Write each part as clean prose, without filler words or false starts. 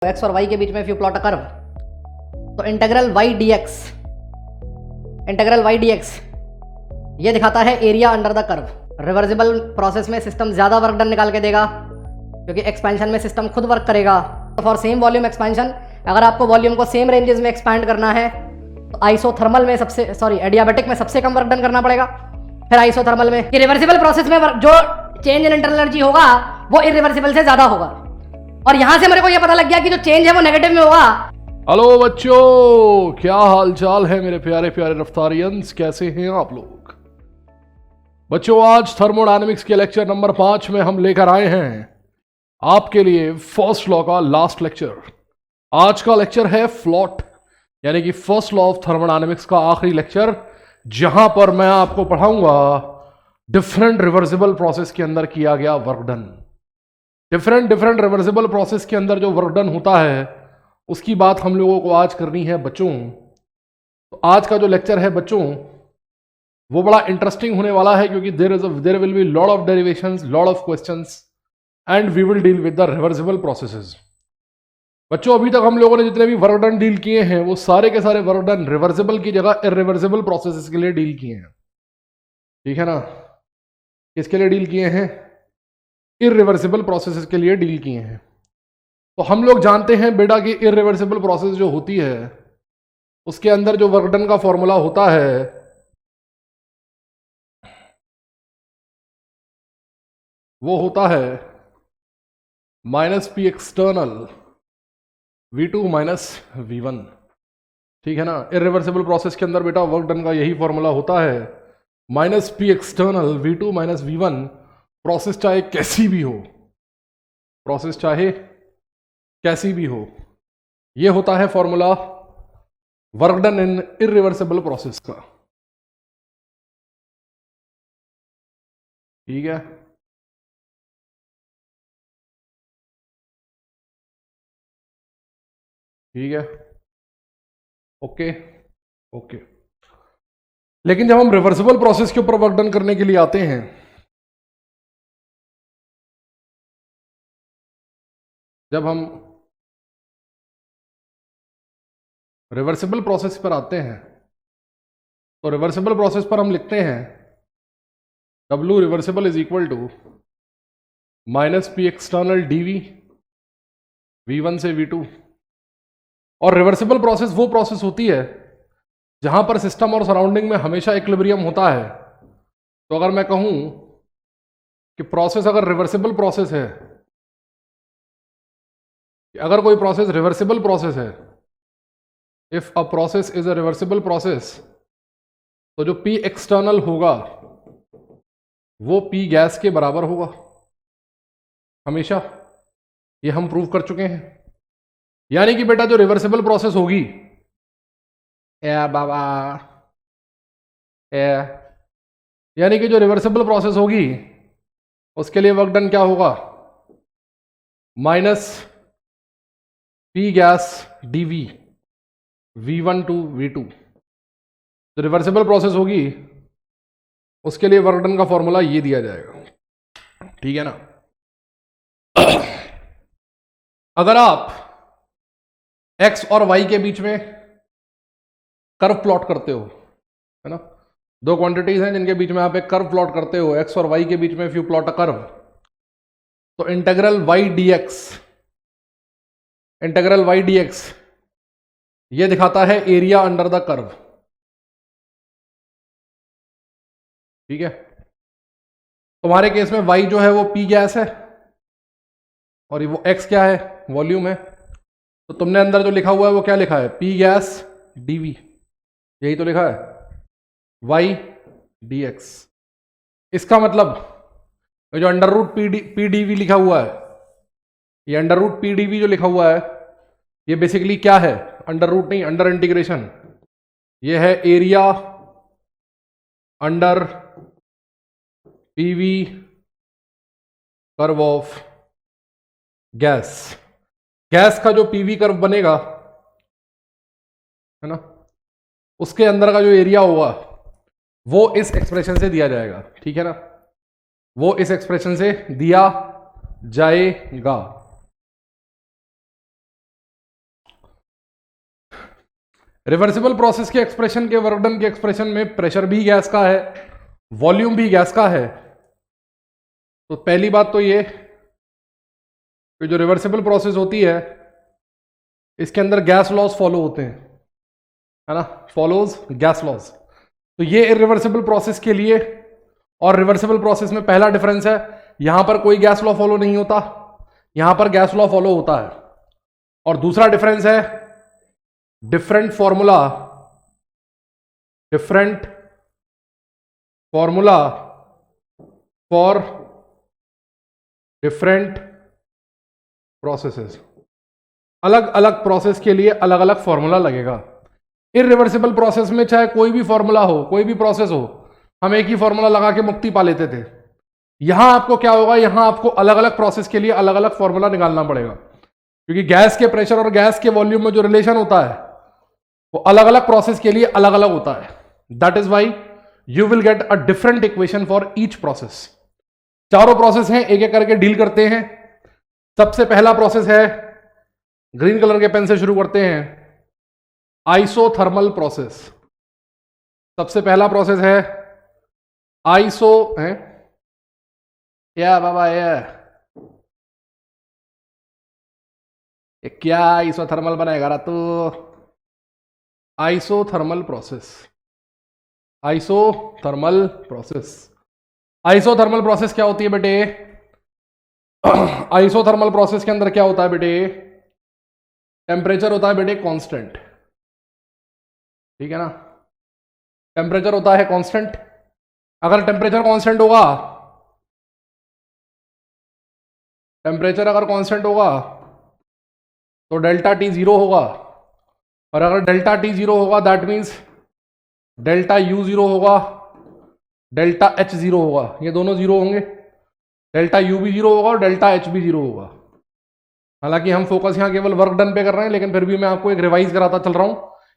X और Y के बीच में if you plot a curve तो इंटीग्रल वाई डी एक्स ये दिखाता है area under the curve. Reversible process में सिस्टम ज़्यादा वर्क डन निकाल के देगा क्योंकि एक्सपेंशन में सिस्टम खुद वर्क करेगा। तो फॉर सेम वॉल्यूम एक्सपेंशन अगर आपको वॉल्यूम को सेम रेंजेस में एक्सपैंड करना है तो आइसोथर्मल में एडियाबैटिक में सबसे कम वर्क डन करना पड़ेगा। फिर आइसोथर्मल में रिवर्सिबल प्रोसेस में जो चेंज इन इंटरनल एनर्जी होगा वो इरिवर्सिबल से ज़्यादा होगा। और यहां से मेरे को यह पता लग गया कि जो चेंज है वो नेगेटिव में होगा। हेलो बच्चों, क्या हाल चाल है मेरे प्यारे प्यारे रफ्तारियंस, कैसे हैं आप लोग। बच्चों आज थर्मोडायनेमिक्स के लेक्चर नंबर 5 में हम लेकर आए हैं आपके लिए फर्स्ट लॉ का लास्ट लेक्चर। आज का लेक्चर है फ्लॉट यानी कि फर्स्ट लॉ ऑफ थर्मोडायनेमिक्स का आखिरी लेक्चर, जहां पर मैं आपको पढ़ाऊंगा डिफरेंट रिवर्सिबल प्रोसेस के अंदर किया गया work done. Different reversible process के अंदर जो वर्क डन होता है उसकी बात हम लोगों को आज करनी है बच्चों। तो आज का जो लेक्चर है बच्चों वो बड़ा इंटरेस्टिंग होने वाला है क्योंकि there will be lot of derivations, lot of questions and we will deal with the reversible processes. बच्चों अभी तक हम लोगों ने जितने भी वर्क डन डील किए हैं वो सारे के सारे वर्क डन रिवर्सिबल की जगह इरिवर्सिबल प्रोसेसेस के लिए डील किए हैं, ठीक है ना। किसके लिए डील किए हैं? इरिवर्सिबल प्रोसेसेस के लिए डील किए हैं। तो हम लोग जानते हैं बेटा कि इरिवर्सिबल प्रोसेस जो होती है उसके अंदर जो वर्क डन का फॉर्मूला होता है वो होता है minus P external V2 minus V1, ठीक है ना। इरिवर्सिबल प्रोसेस के अंदर बेटा वर्क डन का यही फॉर्मूला होता है minus P external V2 minus V1। Process चाहे कैसी भी हो, प्रोसेस चाहे कैसी भी हो, ये होता है फॉर्मूला वर्क डन इन इरिवर्सिबल प्रोसेस का, ठीक है। ठीक है, ओके ओके। लेकिन जब हम रिवर्सिबल प्रोसेस के ऊपर वर्क डन करने के लिए आते हैं, जब हम रिवर्सिबल प्रोसेस पर आते हैं तो रिवर्सिबल प्रोसेस पर हम लिखते हैं W reversible is equal to minus P external DV V1 से V2। और रिवर्सिबल प्रोसेस वो प्रोसेस होती है जहां पर सिस्टम और सराउंडिंग में हमेशा इक्विलिब्रियम होता है। तो अगर मैं कहूं कि प्रोसेस अगर रिवर्सिबल प्रोसेस है, अगर कोई प्रोसेस रिवर्सिबल प्रोसेस है, if a process is a reversible process, तो जो P एक्सटर्नल होगा वो P गैस के बराबर होगा हमेशा। ये हम प्रूव कर चुके हैं। यानी कि बेटा जो रिवर्सिबल प्रोसेस होगी बाबा यानी कि जो रिवर्सिबल प्रोसेस होगी उसके लिए वर्क डन क्या होगा? Minus P gas DV V1 to V2। जो रिवर्सिबल प्रोसेस होगी उसके लिए वर्क डन का फॉर्मूला ये दिया जाएगा, ठीक है ना। अगर आप x और y के बीच में कर्व प्लॉट करते हो, है ना, दो क्वांटिटीज हैं जिनके बीच में आप एक कर्व प्लॉट करते हो, x और y के बीच में if you plot a curve, तो इंटीग्रल y dx ये दिखाता है एरिया अंडर द कर्व, ठीक है। तुम्हारे केस में y जो है वो P गैस है और वो x क्या है? वॉल्यूम है। तो तुमने अंदर जो लिखा हुआ है वो क्या लिखा है? P गैस dV, यही तो लिखा है y dx। इसका मतलब जो अंडर रूट पी डीवी लिखा हुआ है, ये अंडर रूट पी डीवी जो लिखा हुआ है ये बेसिकली क्या है? अंडर रूट नहीं, अंडर इंटीग्रेशन। ये है area under PV curve of gas. Gas का जो पीवी कर्व बनेगा, है ना, उसके अंदर का जो एरिया होगा वो इस एक्सप्रेशन से दिया जाएगा, ठीक है ना। वो इस एक्सप्रेशन से दिया जाएगा। रिवर्सिबल प्रोसेस के एक्सप्रेशन के वर्क डन के एक्सप्रेशन में प्रेशर भी गैस का है, वॉल्यूम भी गैस का है। तो पहली बात तो ये कि जो रिवर्सिबल प्रोसेस होती है इसके अंदर गैस लॉज फॉलो होते हैं, है ना, फॉलोज गैस लॉज। तो ये इरिवर्सिबल प्रोसेस के लिए और रिवर्सिबल प्रोसेस में पहला डिफरेंस है, यहां पर कोई गैस लॉ फॉलो नहीं होता, यहां पर गैस लॉ फॉलो होता है। और दूसरा डिफरेंस है different formula for different processes. अलग अलग प्रोसेस के लिए अलग अलग फॉर्मूला लगेगा। इरिवर्सिबल प्रोसेस में चाहे कोई भी फॉर्मूला हो, कोई भी प्रोसेस हो, हम एक ही फॉर्मूला लगा के मुक्ति पा लेते थे। यहां आपको क्या होगा, यहां आपको अलग अलग प्रोसेस के लिए अलग अलग फॉर्मूला निकालना पड़ेगा, क्योंकि गैस के प्रेशर और गैस के वॉल्यूम में जो रिलेशन होता है वो अलग अलग प्रोसेस के लिए अलग अलग होता है। That is why you will get a different equation for each process. चारों प्रोसेस हैं, एक एक करके डील करते हैं। सबसे पहला प्रोसेस है, ग्रीन कलर के पेन से शुरू करते हैं, आइसोथर्मल प्रोसेस। सबसे पहला प्रोसेस है आइसो है क्या बाबा, ये क्या आइसोथर्मल बनाएगा रा तू? Isothermal process, isothermal process. Isothermal process क्या होती है बेटे? आइसोथर्मल प्रोसेस के अंदर क्या होता है बेटे? टेम्परेचर होता है बेटे कांस्टेंट, ठीक है ना, टेम्परेचर होता है कांस्टेंट। अगर टेम्परेचर कांस्टेंट होगा, टेम्परेचर अगर कांस्टेंट होगा तो डेल्टा टी जीरो होगा, और अगर डेल्टा टी जीरो होगा that means delta U zero होगा, डेल्टा एच जीरो होगा, ये दोनों जीरो होंगे। डेल्टा यू भी जीरो होगा और डेल्टा एच भी जीरो होगा। हालांकि हम फोकस यहाँ केवल वर्क डन पे कर रहे हैं, लेकिन फिर भी मैं आपको एक रिवाइज कराता चल रहा हूं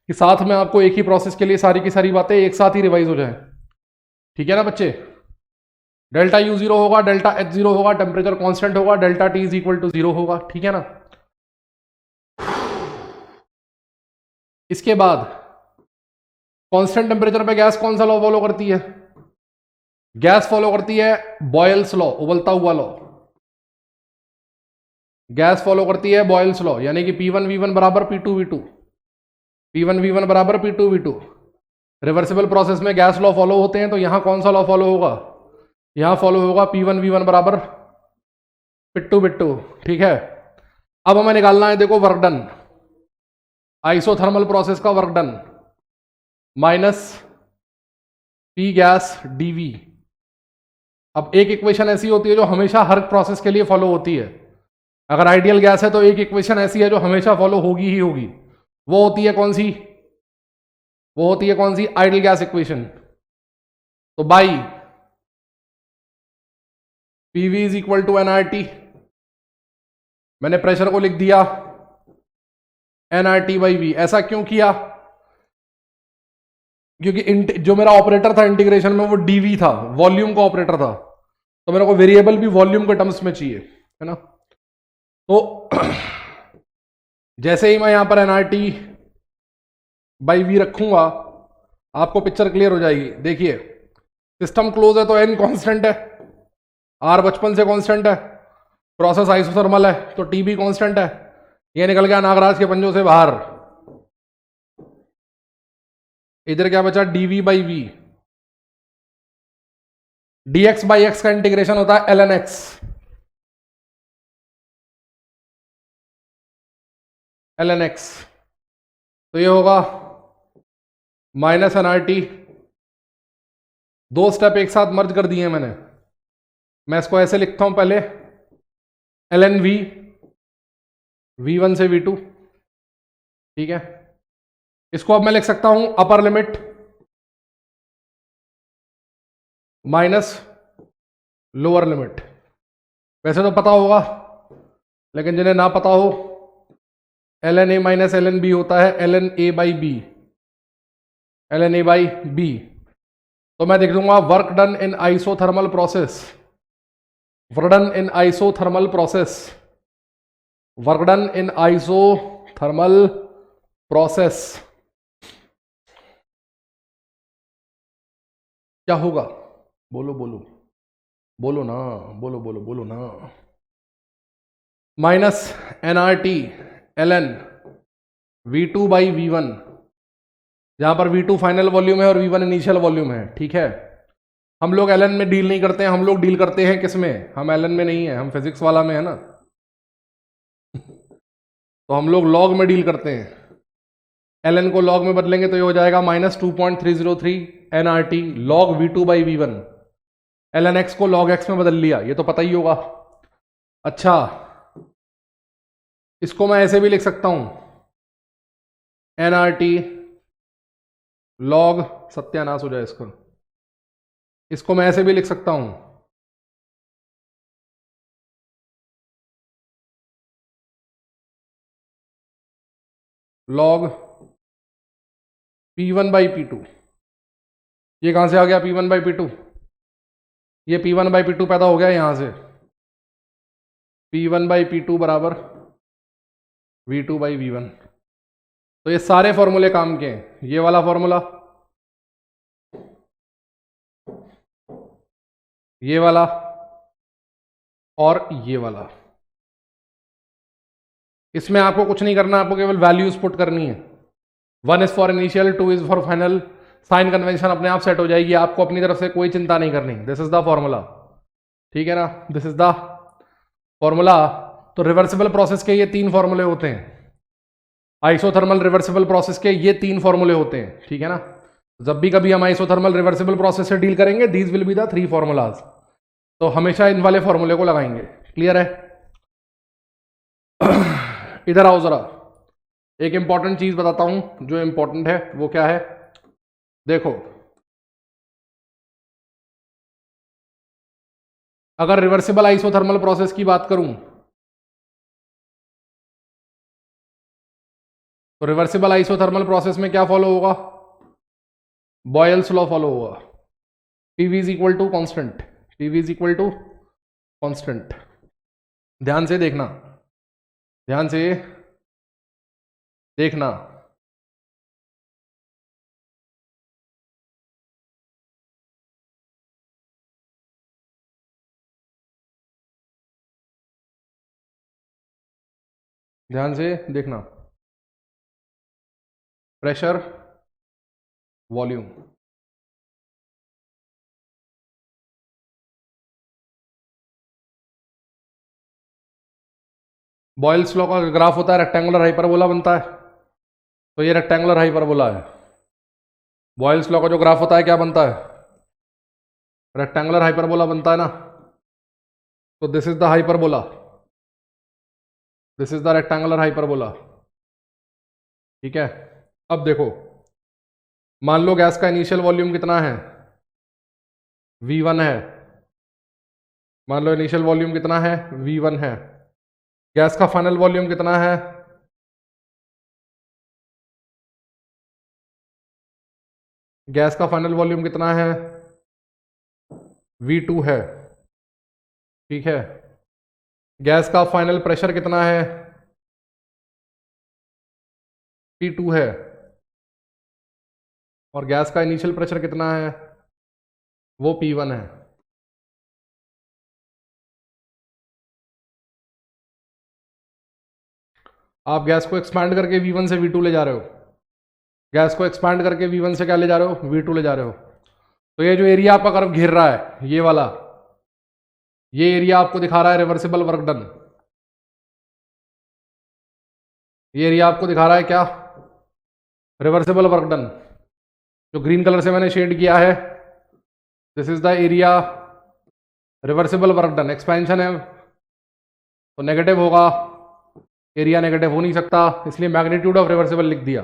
कि साथ में आपको एक ही प्रोसेस के लिए सारी की सारी बातें एक साथ ही रिवाइज हो जाए, ठीक है ना बच्चे? डेल्टा यू जीरो होगा, डेल्टा एच जीरो होगा, टेम्परेचर कांस्टेंट होगा, delta T is equal to zero होगा, ठीक है ना। इसके बाद कांस्टेंट टेम्परेचर पे गैस कौन सा लॉ फॉलो करती है? गैस फॉलो करती है बॉयल्स लॉ, उबलता हुआ लॉ। गैस फॉलो करती है बॉयल्स लॉ, यानी कि P1 V1 बराबर P2 V2, P1 V1 बराबर P2 V2। रिवर्सिबल प्रोसेस में गैस लॉ फॉलो होते हैं, तो यहां कौन सा लॉ फॉलो होगा? यहां फॉलो होगा P1 V1 बराबर P2 V2, ठीक है। अब हमें निकालना है, देखो, वर्क डन, आइसोथर्मल प्रोसेस का work done minus P gas DV. अब एक इक्वेशन ऐसी होती है जो हमेशा हर प्रोसेस के लिए फॉलो होती है। अगर आइडियल गैस है तो एक इक्वेशन ऐसी है जो हमेशा फॉलो होगी ही होगी, वो होती है कौन सी? वो होती है कौन सी? Ideal gas equation. तो by PV is equal to nRT, मैंने प्रेशर को लिख दिया एनआरटी बाई वी। ऐसा क्यों किया? क्योंकि जो मेरा ऑपरेटर था इंटीग्रेशन में वो डीवी था, वॉल्यूम का ऑपरेटर था, तो मेरे को वेरिएबल भी वॉल्यूम के टर्म्स में चाहिए, है ना। तो जैसे ही मैं यहां पर एनआरटी बाई वी रखूंगा आपको पिक्चर क्लियर हो जाएगी। देखिए, सिस्टम क्लोज है तो एन कांस्टेंट है, आर बचपन से कांस्टेंट है, प्रोसेस आइसोथर्मल है तो टी भी कांस्टेंट है। ये निकल गया नागराज के पंजों से बाहर। इधर क्या बचा? DV by V. DX by X का इंटीग्रेशन होता है L N X, L N X. तो ये होगा माइनस एन आर टी। दो स्टेप एक साथ मर्ज कर दिए मैंने, मैं इसको ऐसे लिखता हूं पहले, एल एन वी, V1 से V2, ठीक है। इसको अब मैं लिख सकता हूं upper limit minus lower limit. वैसे तो पता होगा, लेकिन जिन्हें ना पता हो, L N A minus L N B होता है L N A by B, L N A by B. तो मैं लिख दूंगा work done in isothermal process, work done in isothermal process, work done in isothermal process क्या होगा? बोलो बोलो बोलो ना, बोलो बोलो बोलो ना। Minus N R T L N V2 by V1, जहां पर V2 फाइनल वॉल्यूम है और V1 इनिशियल वॉल्यूम है। ठीक है, हम लोग एल एन में डील नहीं करते हैं, हम लोग डील करते हैं किस में? हम एल एन में नहीं है, हम फिजिक्स वाला में है ना। तो हम लोग लॉग में डील करते हैं। एल एन को लॉग में बदलेंगे तो ये हो जाएगा -2.303 N R T log V2 by V1। L N X को लॉग एक्स में बदल लिया, ये तो पता ही होगा। अच्छा, इसको मैं ऐसे भी लिख सकता हूं, एन आर टी लॉग, सत्यानाश हो जाए इसको, इसको मैं ऐसे भी लिख सकता हूं, लॉग P1 बाई P2। ये कहां से आ गया P1 बाई P2? ये P1 बाई P2 पैदा हो गया यहां से, P1 बाई P2 बराबर V2 बाई V1। तो ये सारे फॉर्मूले काम के हैं, ये वाला फॉर्मूला, ये वाला और ये वाला। इसमें आपको कुछ नहीं करना, आपको केवल वैल्यूज पुट करनी है। 1 is for initial, 2 is for final, sign convention अपने आप सेट हो जाएगी, आपको अपनी तरफ से कोई चिंता नहीं करनी। दिस इज द फॉर्मूला, ठीक है ना, दिस इज द फॉर्मूला। तो रिवर्सिबल प्रोसेस के ये 3 फॉर्मूले होते हैं, आइसोथर्मल रिवर्सिबल प्रोसेस के ये 3 फॉर्मूले होते हैं, ठीक है ना। जब भी कभी हम आइसोथर्मल रिवर्सिबल प्रोसेस से डील करेंगे, these will be the 3 formulas, तो हमेशा इन वाले फॉर्मूले को लगाएंगे। क्लियर है? इधर आओ जरा, एक इंपॉर्टेंट चीज बताता हूं, जो इंपॉर्टेंट है वो क्या है, देखो। अगर रिवर्सिबल आइसोथर्मल प्रोसेस की बात करूं तो रिवर्सिबल आइसोथर्मल प्रोसेस में क्या फॉलो होगा? बॉयल्स लॉ फॉलो होगा। PV is equal to constant, PV is equal to constant. ध्यान से देखना, ध्यान से देखना। ध्यान से देखना, प्रेशर वॉल्यूम, बॉयल्स लॉ का ग्राफ होता है, रेक्टेंगुलर हाइपरबोला बनता है, तो ये रेक्टेंगुलर हाइपरबोला है। बॉयल्स लॉ का जो ग्राफ होता है क्या बनता है? रेक्टेंगुलर हाइपरबोला बनता है ना। तो this is the hyperbola, this is the rectangular hyperbola, ठीक है। अब देखो, मान लो गैस का इनिशियल वॉल्यूम कितना है? V1 है। मान लो इनिशियल वॉल्यूम कितना है? V1 है। गैस का फाइनल वॉल्यूम कितना है? गैस का फाइनल वॉल्यूम कितना है? V2 है, ठीक है। गैस का फाइनल प्रेशर कितना है? P2 है। और गैस का इनिशियल प्रेशर कितना है? वो P1 है। आप गैस को एक्सपैंड करके V1 से V2 ले जा रहे हो, गैस को एक्सपैंड करके V1 से क्या ले जा रहे हो? V2 ले जा रहे हो। तो ये जो एरिया आपका कर्व घेर रहा है, ये वाला, ये एरिया आपको दिखा रहा है रिवर्सिबल वर्क डन। ये एरिया आपको दिखा रहा है क्या? Reversible work done. जो ग्रीन कलर से मैंने शेड किया है, this is the area reversible work done. Expansion है तो नेगेटिव होगा, एरिया नेगेटिव हो नहीं सकता, इसलिए मैग्नीट्यूड ऑफ रिवर्सिबल लिख दिया,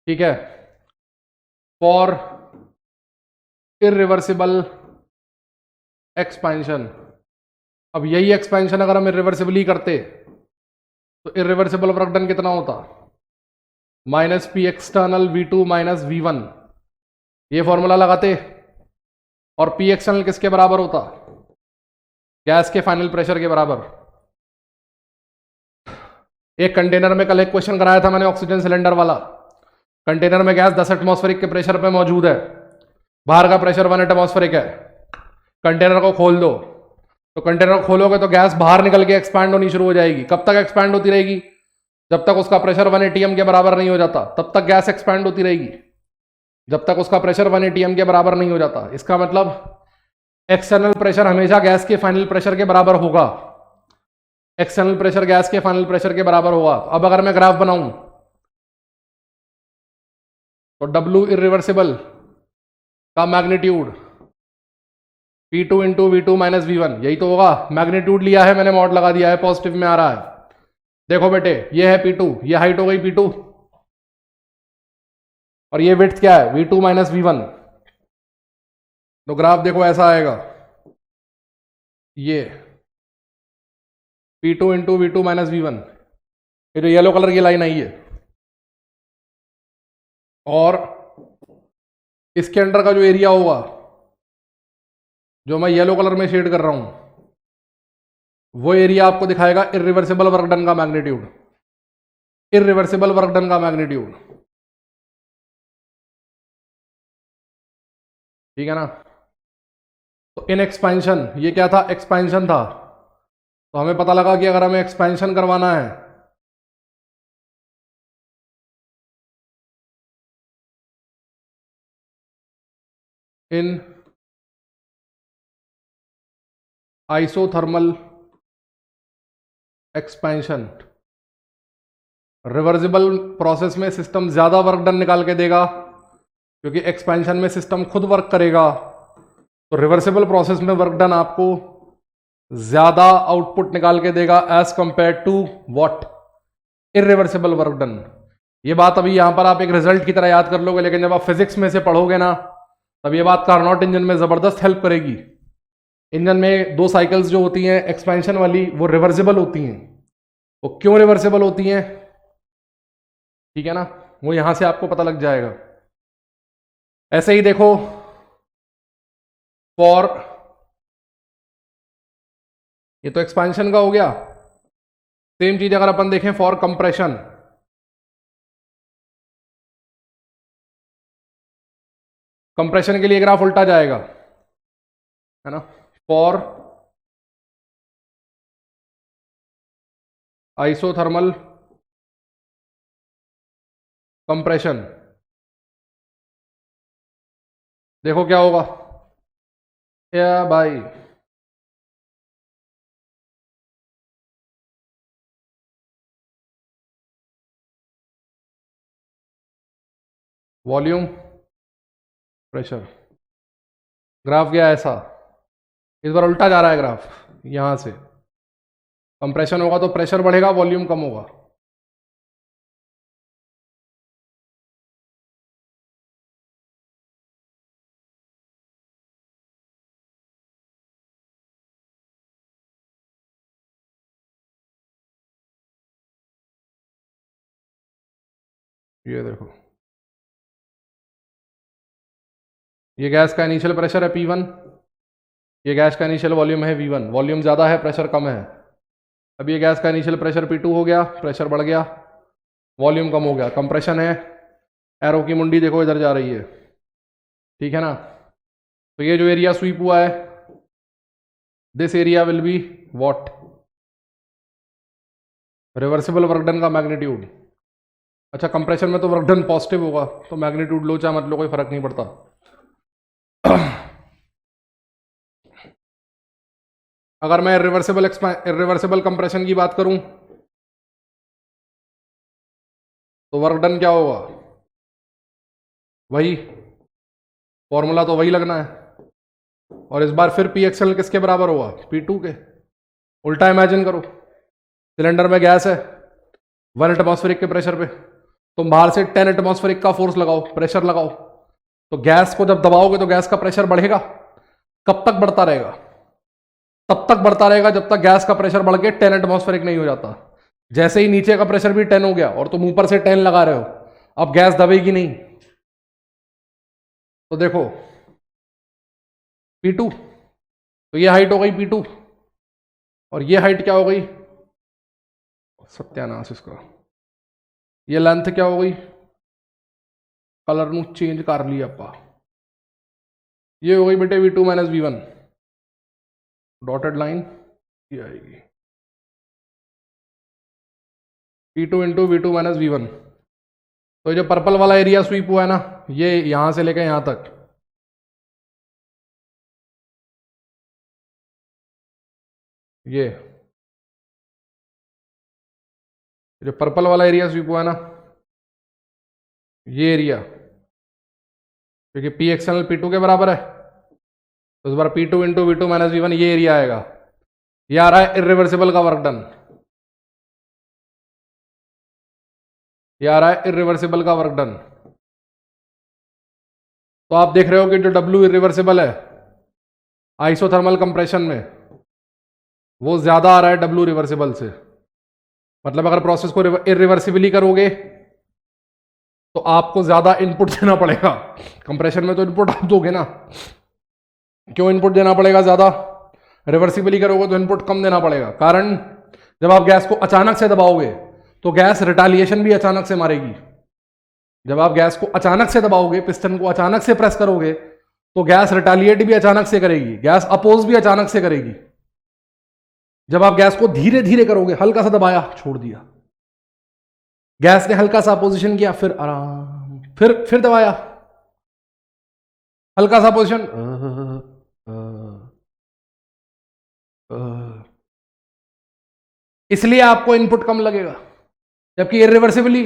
ठीक है। फॉर इरिवर्सिबल एक्सपेंशन, अब यही एक्सपेंशन अगर हम इरिवर्सिबली करते तो इरिवर्सिबल वर्क डन कितना होता? -P external V2 minus V1। ये फॉर्मूला लगाते और P एक्सटर्नल किसके बराबर होता? गैस के फाइनल प्रेशर के बराबर। एक कंटेनर में कल एक क्वेश्चन कराया था मैंने, ऑक्सीजन सिलेंडर वाला। कंटेनर में गैस 10 एटमॉस्फेरिक के प्रेशर पे मौजूद है, बाहर का प्रेशर 1 एटमॉस्फेरिक है, कंटेनर को खोल दो, तो कंटेनर को खोलोगे तो गैस बाहर निकल के एक्सपैंड होनी शुरू हो जाएगी। कब तक एक्सपैंड होती रहेगी? जब तक उसका प्रेशर 1 atm के बराबर नहीं हो जाता, तब तक गैस एक्सपैंड होती रहेगी, जब तक उसका प्रेशर 1 atm के बराबर नहीं हो जाता। इसका मतलब एक्सटर्नल प्रेशर हमेशा गैस के फाइनल प्रेशर के बराबर होगा। एक्सटर्नल प्रेशर गैस के फाइनल प्रेशर के बराबर होगा। अब अगर मैं ग्राफ बनाऊं तो W इरिवर्सिबल का magnitude P2 into V2 minus V1, यही तो होगा। मैग्नीट्यूड लिया है मैंने, मॉड लगा दिया है, पॉजिटिव में आ रहा है। देखो बेटे, ये है P2, ये हाइट हो गई P2, और ये विड्थ क्या है? V2 minus V1। तो ग्राफ देखो ऐसा आएगा, ये P2 into V2 minus V1, ये जो येलो कलर की लाइन आई है, और इसके अंडर का जो एरिया होगा, जो मैं येलो कलर में शेड कर रहा हूं, वो एरिया आपको दिखाएगा इरिवर्सिबल वर्क डन का मैग्नीट्यूड। इरिवर्सिबल वर्क डन का मैग्नीट्यूड, ठीक है ना। तो इन एक्सपेंशन, ये क्या था? एक्सपेंशन था। तो हमें पता लगा कि अगर हमें एक्सपेंशन करवाना है in isothermal expansion, reversible process में सिस्टम ज्यादा वर्क डन निकाल के देगा, क्योंकि एक्सपेंशन में सिस्टम खुद वर्क करेगा। तो रिवर्सिबल प्रोसेस में वर्क डन आपको ज्यादा आउटपुट निकाल के देगा as compared to what? Irreversible work done. ये बात अभी यहां पर आप एक रिजल्ट की तरह याद कर लोगे, लेकिन जब आप फिजिक्स में से पढ़ोगे ना, तब ये बात कार्नोट इंजन में जबरदस्त हेल्प करेगी। इंजन में दो साइकिल्स जो होती हैं एक्सपेंशन वाली, वो रिवर्सिबल होती हैं। वो क्यों रिवर्सिबल होती हैं, ठीक है ना, वो यहां से आपको पता लग जाएगा। ऐसे ही देखो, फॉर, ये तो एक्सपेंशन का हो गया। सेम चीज अगर अपन देखें फॉर कंप्रेशन, कंप्रेशन के लिए ग्राफ उल्टा जाएगा, है ना। फॉर आइसोथर्मल कंप्रेशन, देखो क्या होगा या भाई, वॉल्यूम प्रेशर, ग्राफ गया ऐसा। इस बार उल्टा जा रहा है ग्राफ, यहां से कंप्रेशन होगा तो प्रेशर बढ़ेगा, वॉल्यूम कम होगा। ये देखो, ये गैस का इनिशियल प्रेशर है P1, ये गैस का इनिशियल वॉल्यूम है V1। वॉल्यूम ज़्यादा है, प्रेशर कम है। अब ये गैस का इनिशियल प्रेशर P2 हो गया, प्रेशर बढ़ गया, वॉल्यूम कम हो गया, कंप्रेशन है। एरो की मुंडी देखो इधर जा रही है, ठीक है ना। तो ये जो एरिया स्वीप हुआ है, this area will be what? Reversible work done का मैग्नीट्यूड। अच्छा, कंप्रेशन में तो वर्क डन पॉजिटिव होगा, तो मैग्नीट्यूड लो चाहे मत लो कोई फर्क नहीं पड़ता। अगर मैं इरिवर्सिबल कंप्रेशन की बात करूं तो वर्क डन क्या होगा? वही फॉर्मूला तो वही लगना है, और इस बार फिर PXL किसके बराबर होगा? P2 के। उल्टा इमेजिन करो, सिलेंडर में गैस है 1 एटमॉस्फेरिक के प्रेशर पे, तुम बाहर से 10 एटमॉस्फेरिक का फोर्स लगाओ, प्रेशर लगाओ, तो गैस को जब दबाओगे तो गैस का प्रेशर बढ़ेगा। कब तक बढ़ता रहेगा? तब तक बढ़ता रहेगा जब तक गैस का प्रेशर बढ़ के 10 एटमॉस्फेरिक नहीं हो जाता। जैसे ही नीचे का प्रेशर भी 10 हो गया और तुम ऊपर से 10 लगा रहे हो, अब गैस दबेगी नहीं। तो देखो P2, तो ये हाइट हो गई P2, और ये हाइट क्या हो गई? सत्यानाश इसका, ये लेंथ क्या हो गई? कलर नू चेंज कर लिया आपा, ये हो गई बेटे V2 minus V1, dotted line ये आएगी P2 into V2 minus V1। तो जो पर्पल वाला एरिया स्वीप हुआ है ना, ये यहां से लेकर यहां तक, ये जो पर्पल वाला एरिया स्वीप हुआ है ना, ये एरिया, क्योंकि P एक्सटर्नल P2 के बराबर है, तो इस बार P2 into V2 minus V1 ये एरिया आएगा। ये आ रहा है इरिवर्सिबल का वर्क डन, ये आ रहा है इरिवर्सिबल का वर्क डन। तो आप देख रहे हो कि जो W इरिवर्सिबल है आइसोथर्मल कंप्रेशन में, वो ज्यादा आ रहा है W रिवर्सिबल से। मतलब अगर प्रोसेस को इरिवर्सिबली करोगे तो आपको ज्यादा इनपुट देना पड़ेगा। कंप्रेशन में तो इनपुट आप दोगे ना, क्यों इनपुट देना पड़ेगा ज्यादा? रिवर्सिबली करोगे तो इनपुट कम देना पड़ेगा। कारण जब आप गैस को अचानक से दबाओगे तो गैस रिटालिएशन भी अचानक से मारेगी। जब आप गैस को अचानक से दबाओगे, पिस्टन को अचानक से प्रेस करोगे, तो गैस रिटालिएट भी अचानक से करेगी, गैस अपोज भी अचानक से करेगी। जब आप गैस को धीरे धीरे करोगे, हल्का सा दबाया छोड़ दिया, गैस ने हल्का सा अपोजिशन किया, फिर आराम, फिर दबाया, हल्का सा पोजिशन, इसलिए आपको इनपुट कम लगेगा। जबकि इरिवर्सिबली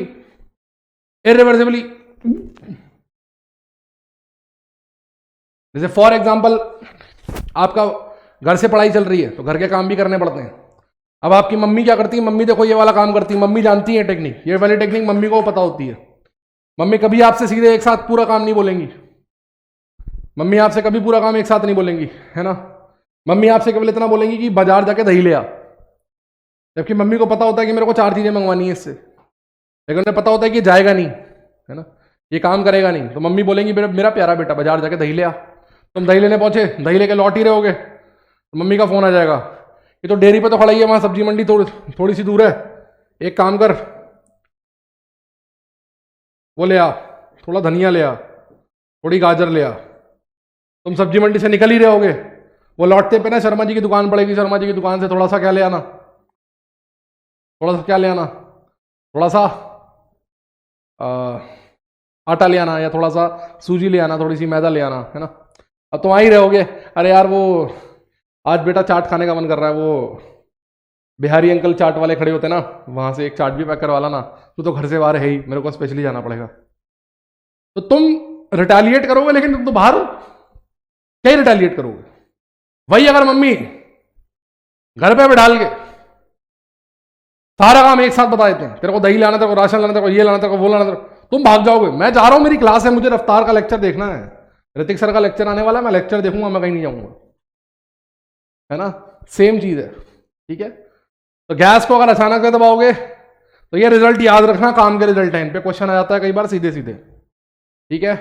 जैसे फॉर एग्जांपल आपका घर से पढ़ाई चल रही है तो घर के काम भी करने पड़ते हैं। अब आपकी मम्मी क्या करती है? मम्मी देखो ये वाला काम करती है, मम्मी जानती है टेक्निक, ये वाली टेक्निक मम्मी को पता होती है। मम्मी कभी आपसे सीधे एक साथ पूरा काम नहीं बोलेंगी, मम्मी आपसे कभी पूरा काम एक साथ नहीं बोलेंगी, है ना। मम्मी आपसे केवल इतना बोलेंगी कि बाजार जाके दही ले आ, जबकि मम्मी को पता होता है कि मेरे को 4 चीजें मंगवानी है इससे, लेकिन उन्हें पता होता है कि जाएगा नहीं, है ना, ये काम करेगा नहीं। तो मम्मी बोलेंगी मेरा प्यारा बेटा बाजार जाके दही ले आ। तुम दही लेने पहुंचे, दही लेके लौट ही रहोगे, तो मम्मी का फोन आ जाएगा कि तो डेयरी पे तो खड़ा ही है, वहां सब्जी मंडी थोड़ी सी दूर है, एक काम कर वो ले आ, थोड़ा धनिया ले आ, थोड़ी गाजर ले आ। तुम सब्जी मंडी से निकल ही रहे होगे, वो लौटते पे ना शर्मा जी की दुकान पड़ेगी, शर्मा जी की दुकान से थोड़ा सा क्या ले आना, थोड़ा सा क्या ले आना, थोड़ा सा आटा ले आना, या थोड़ा सा सूजी ले आना, थोड़ी सी मैदा ले आना, है ना। अब तुम आ ही रहोगे, अरे यार वो आज बेटा चाट खाने का मन कर रहा है, वो बिहारी अंकल चाट वाले खड़े होते ना, वहां से एक चाट भी पैक करवा लाना, तू तो घर से बाहर है ही, मेरे को स्पेशली जाना पड़ेगा। तो तुम रिटालिएट करोगे, लेकिन तुम तो बाहर हो, क्या रिटालिएट करोगे? वही अगर मम्मी घर पे बैठाल के सारा काम एक साथ बता देते हैं, तेरे को दही लाना, तेरे को राशन लाना, तेरे को ये लाना, तेरे को वो लाना, तुम भाग जाओगे। मैं जा रहा हूं, मेरी क्लास है, मुझे रफ्तार का लेक्चर देखना है, ऋतिक सर का लेक्चर आने वाला है, मैं लेक्चर देखूंगा, मैं कहीं नहीं जाऊंगा, है ना। सेम चीज है, ठीक है। तो गैस को अगर अचानक से दबाओगे तो ये रिजल्ट याद रखना, काम के रिजल्ट है, इन पे क्वेश्चन आ जाता है कई बार सीधे सीधे, ठीक है।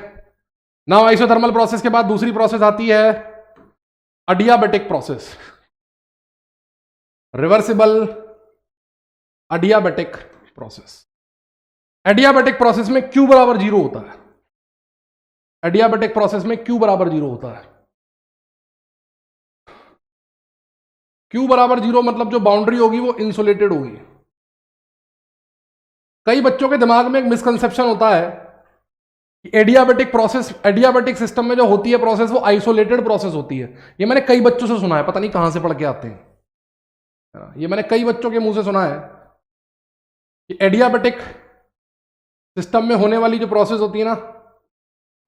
नाउ आइसोथर्मल प्रोसेस के बाद दूसरी प्रोसेस आती है adiabatic process, reversible adiabatic process. Adiabatic process में Q बराबर 0 होता है, एडियाबेटिक प्रोसेस में Q बराबर 0 होता है। Q बराबर 0 मतलब जो बाउंड्री होगी वो इंसुलेटेड होगी। कई बच्चों के दिमाग में एक मिसकंसेप्शन होता है कि एडियाबेटिक प्रोसेस, एडियाबेटिक सिस्टम में जो होती है प्रोसेस वो आइसोलेटेड प्रोसेस होती है। ये मैंने कई बच्चों से सुना है, पता नहीं कहां से पढ़ के आते हैं, ये मैंने कई बच्चों के मुंह से सुना है कि एडियाबेटिक सिस्टम में होने वाली जो प्रोसेस होती है ना,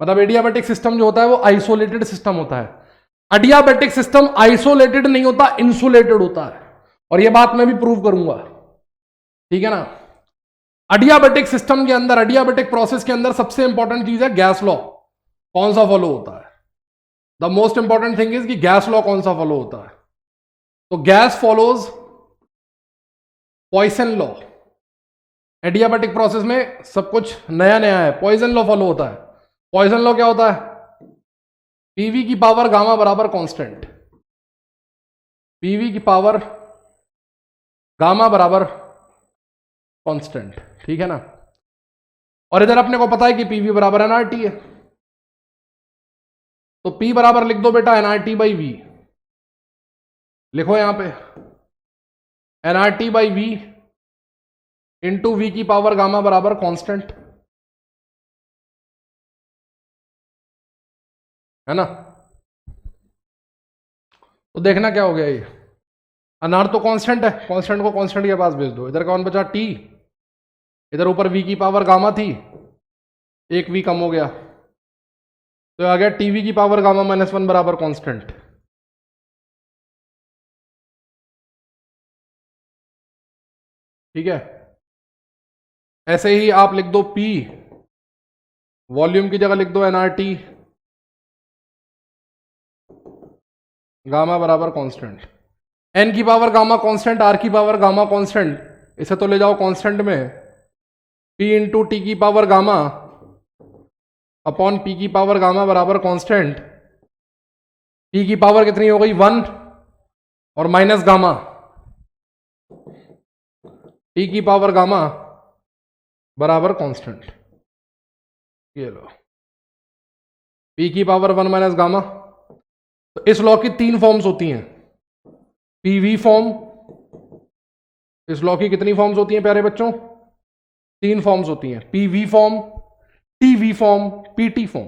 मतलब एडियाबेटिक सिस्टम जो होता है वो आइसोलेटेड सिस्टम होता है। एडियाबेटिक सिस्टम आइसोलेटेड नहीं होता, इंसुलेटेड होता है, और ये बात मैं भी प्रूव करूंगा, ठीक है ना। एडियाबेटिक सिस्टम के अंदर, एडियाबेटिक प्रोसेस के अंदर सबसे इंपॉर्टेंट चीज है गैस लॉ, कौन सा फॉलो होता है। The most important thing is कि गैस लॉ कौन सा फॉलो होता है। तो gas follows Poisson law. Adiabatic process में सब कुछ नया नया है, पॉइसन लॉ फॉलो होता है। पॉइसन लॉ क्या होता है? पीवी की पावर गामा बराबर कांस्टेंट, पीवी की पावर गामा बराबर कांस्टेंट, ठीक है ना। और इधर अपने को पता है कि पीवी बराबर एनआरटी है, तो P बराबर लिख दो बेटा nRT बाई वी, लिखो यहां पे nRT by V into V की पावर गामा बराबर कांस्टेंट, है ना। तो देखना क्या हो गया, ये अनार तो कांस्टेंट है, कांस्टेंट को कांस्टेंट के पास भेज दो, इधर कौन बचा टी, इधर ऊपर वी की पावर गामा थी, एक वी कम हो गया, तो आ गया टीवी की पावर गामा माइनस वन बराबर कांस्टेंट। ठीक है, ऐसे ही आप लिख दो P, वॉल्यूम की जगह लिख दो nRT गामा बराबर कांस्टेंट, n की पावर गामा कांस्टेंट, r की पावर गामा कांस्टेंट, इसे तो ले जाओ कांस्टेंट में, P इंटू टी की पावर गामा अपॉन P की पावर गामा बराबर कांस्टेंट, P की पावर कितनी हो गई 1 और माइनस गामा, P की पावर गामा बराबर कांस्टेंट, ये लो P की पावर 1 माइनस गामा। तो इस लॉ की 3 फॉर्म्स होती हैं, पीवी फॉर्म, इस लॉ की कितनी फॉर्म्स होती हैं प्यारे बच्चों, 3 फॉर्म्स होती हैं, PV form, TV form, PT form.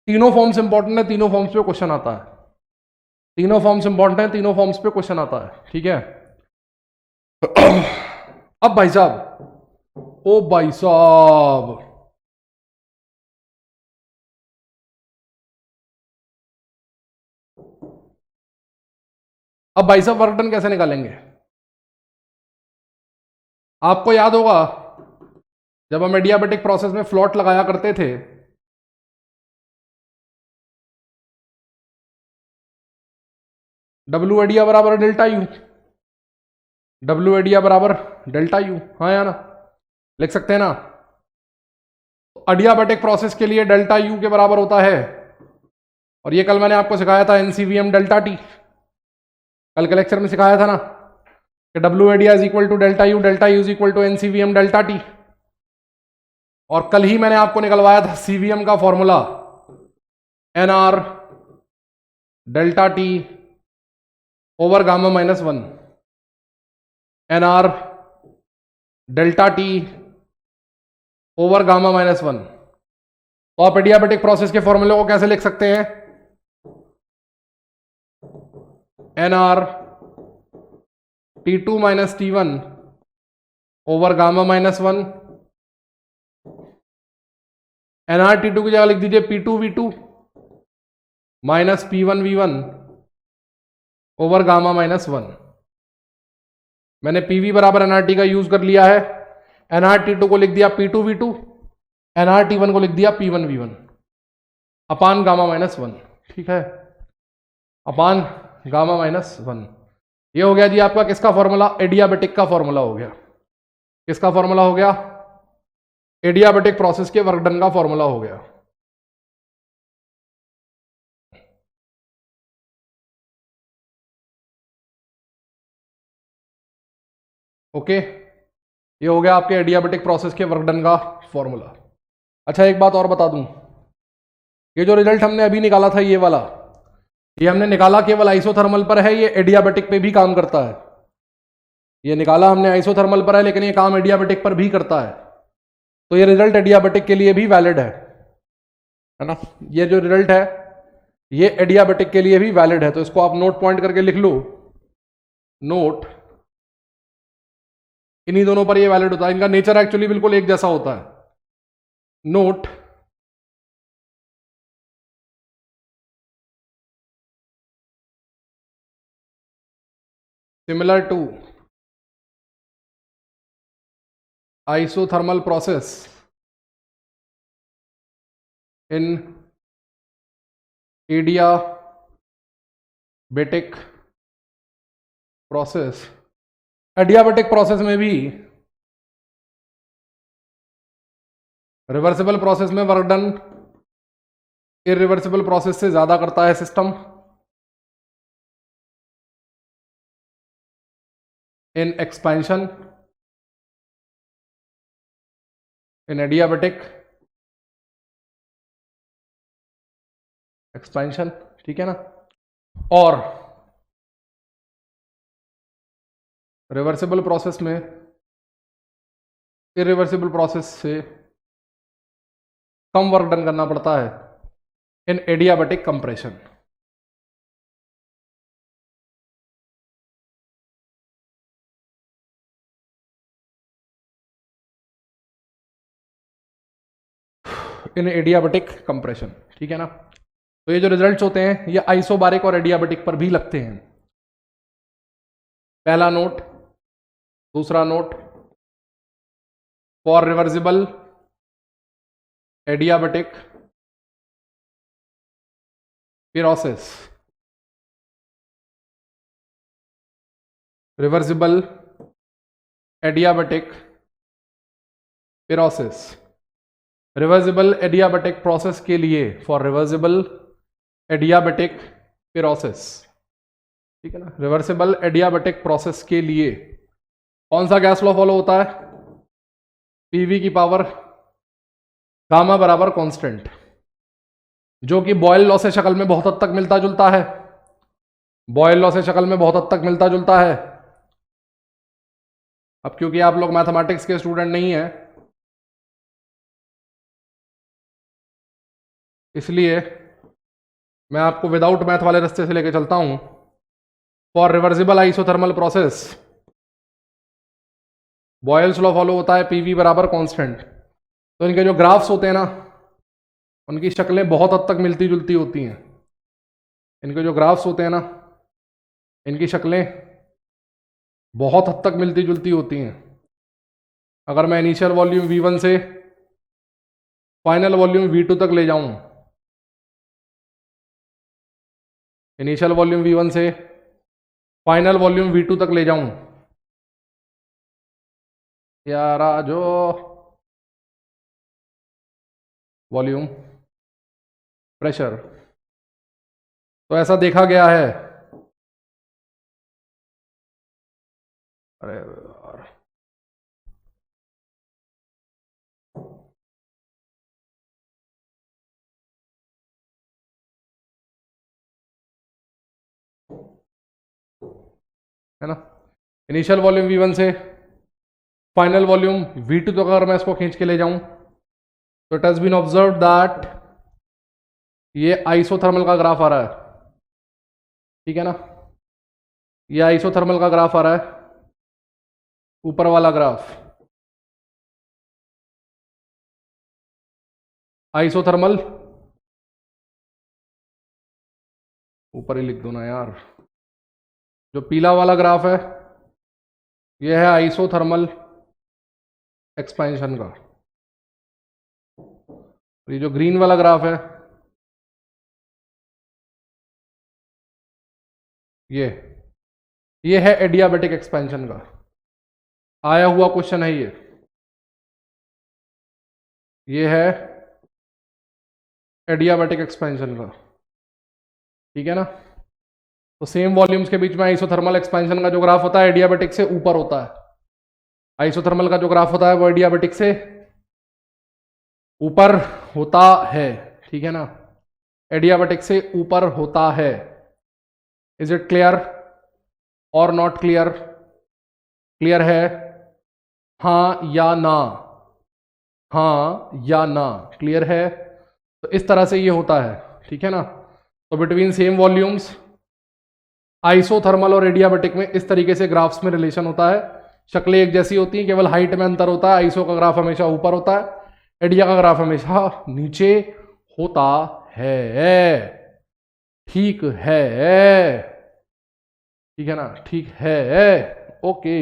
तीनों फॉर्म्स इंपॉर्टेंट है, तीनों फॉर्म्स पे क्वेश्चन आता है, तीनों फॉर्म्स इंपॉर्टेंट है, तीनों फॉर्म्स पे क्वेश्चन आता है। ठीक है, अब भाई साहब, ओ भाई साहब, अब भाई साहब वर्क डन कैसे निकालेंगे। आपको याद होगा जब हम एडियाबेटिक प्रोसेस में फ्लॉट लगाया करते थे, डब्ल्यू एडिया बराबर डेल्टा यू, डब्ल्यू एडिया बराबर डेल्टा यू, हाँ या ना, लिख सकते हैं ना। एडियाबेटिक प्रोसेस के लिए डेल्टा यू के बराबर होता है, और ये कल मैंने आपको सिखाया था एनसीवीएम डेल्टा टी, कल के लेक्चर में सिखाया था ना कि W adia is equal to delta U is equal to nCvm delta T. और कल ही मैंने आपको निकलवाया था सीवीएम का formula, n R delta T over gamma minus one, N R delta T over gamma minus one. तो आप एडियाबेटिक प्रोसेस के फॉर्मूले को कैसे लिख सकते हैं, N R T two minus T one over gamma minus one, N R T two की जगह लिख दीजिए P two V two minus P one V one over gamma minus one. मैंने पीवी बराबर एनआरटी का यूज कर लिया है, एनआरटी टू को लिख दिया P two V two, NRT one को लिख दिया P one V one upon gamma minus one. ठीक है, अपान गामा माइनस वन। ये हो गया जी आपका किसका फॉर्मूला, एडियाबेटिक का फॉर्मूला हो गया। किसका फॉर्मूला हो गया, एडियाबेटिक प्रोसेस के वर्क डन का फॉर्मूला हो गया। ओके, ये हो गया आपके एडियाबेटिक प्रोसेस के वर्क डन का फॉर्मूला। अच्छा एक बात और बता दूं, ये जो रिजल्ट हमने अभी निकाला था ये वाला, ये हमने निकाला केवल आइसोथर्मल पर है, ये एडियाबेटिक पे भी काम करता है। ये निकाला हमने आइसोथर्मल पर है, लेकिन ये काम एडियाबेटिक पर भी करता है। तो ये रिजल्ट एडियाबेटिक के लिए भी वैलिड है ना। ये जो रिजल्ट है ये एडियाबेटिक के लिए भी वैलिड है, तो इसको आप नोट पॉइंट करके लिख लो, नोट, इन्हीं दोनों पर ये वैलिड होता है, इनका नेचर एक्चुअली बिल्कुल एक जैसा होता है। Note similar to isothermal process in adiabatic process। Adiabatic process में भी, रिवर्सिबल प्रोसेस में वर्क डन इरिवर्सिबल प्रोसेस से ज्यादा करता है system. In expansion, in adiabatic expansion, ठीक है ना। और रिवर्सिबल प्रोसेस में इरिवर्सिबल प्रोसेस से कम वर्क डन करना पड़ता है in adiabatic compression. In adiabatic compression, ठीक है ना। तो ये जो रिजल्ट्स होते हैं ये आइसोबारिक और एडियाबैटिक पर भी लगते हैं। पहला नोट, दूसरा note, for reversible adiabatic pyrosis, reversible adiabatic pyrosis, reversible adiabatic process के लिए फॉर रिवर्सिबल एडियाबैटिक pyrosis, ठीक है ना। रिवर्सिबल एडियाबैटिक प्रोसेस के लिए कौन सा गैस लॉ फॉलो होता है? पीवी की पावर गामा बराबर कांस्टेंट, जो कि बॉयल लॉ से शक्ल में बहुत हद तक मिलता जुलता है। बॉयल लॉ से शक्ल में बहुत हद तक मिलता जुलता है। अब क्योंकि आप लोग मैथमेटिक्स के स्टूडेंट नहीं हैं, इसलिए मैं आपको विदाउट मैथ वाले रास्ते से लेके चलता हूं। For reversible isothermal process boils law follow होता है, पीवी बराबर कांस्टेंट। तो इनके जो ग्राफ्स होते हैं ना, उनकी शक्लें बहुत हद तक मिलती जुलती होती हैं। इनके जो ग्राफ्स होते हैं ना, इनकी शक्लें बहुत हद तक मिलती जुलती होती हैं। अगर मैं इनिशियल वॉल्यूम V1 से फाइनल वॉल्यूम V2 तक ले जाऊं, इनिशियल वॉल्यूम V1 से फाइनल वॉल्यूम V2 तक ले जाऊं, यारा जो वॉल्यूम प्रेशर, तो ऐसा देखा गया है। अरे यार, है ना। इनिशियल वॉल्यूम V1 से फाइनल वॉल्यूम V2 तक अगर मैं इसको खींच के ले जाऊं, तो it has been observe that ये आइसोथर्मल का ग्राफ आ रहा है, ठीक है ना। ये आइसोथर्मल का ग्राफ आ रहा है, ऊपर वाला ग्राफ आइसोथर्मल, ऊपर ही लिख दो ना यार। जो पीला वाला ग्राफ है ये है आइसोथर्मल एक्सपेंशन का, ये जो ग्रीन वाला ग्राफ है ये है एडियाबैटिक एक्सपेंशन का। आया हुआ क्वेश्चन है ये है एडियाबैटिक एक्सपेंशन का, ठीक है ना। तो सेम वॉल्यूम्स के बीच में आइसोथर्मल एक्सपेंशन का जो ग्राफ होता है एडियाबैटिक से ऊपर होता है। आइसोथर्मल का जो ग्राफ होता है वो एडियाबैटिक से ऊपर होता है, ठीक है ना। एडियाबैटिक से ऊपर होता है। इज इट क्लियर और नॉट क्लियर? क्लियर है? हाँ या ना? हाँ या ना? क्लियर है? तो इस तरह से ये होता है, ठीक है ना। तो बिटवीन सेम वॉल्यूम्स आइसोथर्मल और एडियाबैटिक में इस तरीके से ग्राफ्स में रिलेशन होता है। शक्लें एक जैसी होती हैं, केवल हाइट में अंतर होता है। आइसो का ग्राफ हमेशा ऊपर होता है, एडिया का ग्राफ हमेशा नीचे होता है। ठीक है, ठीक है ना, ठीक है, ओके।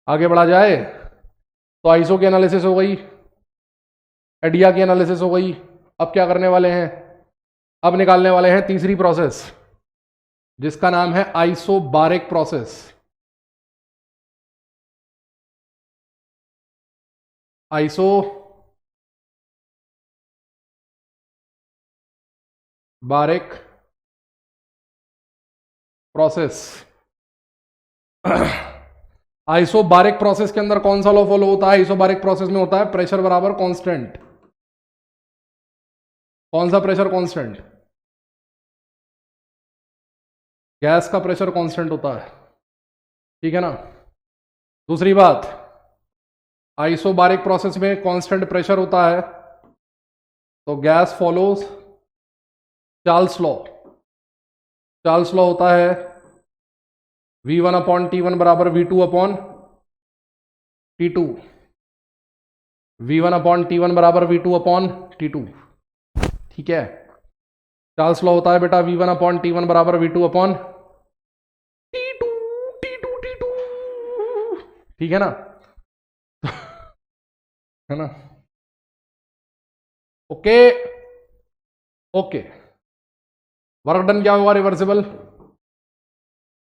आगे बढ़ा जाए तो आइसो की एनालिसिस हो गई, एडिया की एनालिसिस हो गई। अब क्या करने वाले हैं? अब निकालने वाले हैं तीसरी प्रोसेस, जिसका नाम है आइसोबारिक प्रोसेस। आइसो बारिक प्रोसेस। आइसोबारिक प्रोसेस के अंदर कौन सा लॉ फॉलो होता है? आइसोबारिक प्रोसेस में होता है प्रेशर बराबर कांस्टेंट। कौन सा प्रेशर कांस्टेंट? गैस का प्रेशर कांस्टेंट होता है, ठीक है ना। दूसरी बात, आइसोबारिक प्रोसेस में कांस्टेंट प्रेशर होता है, तो gas follows Charles law. Charles law होता है V1 अपॉन T1 बराबर V2 upon T2। V1 upon T1 बराबर V2 अपॉन T2, ठीक है। चार्ल्स लॉ होता है बेटा V1 अपॉन T1 बराबर V2 अपॉन T2, T2, ठीक है ना, है ना। ओके ओके, वर्क डन क्या होगा, reversible,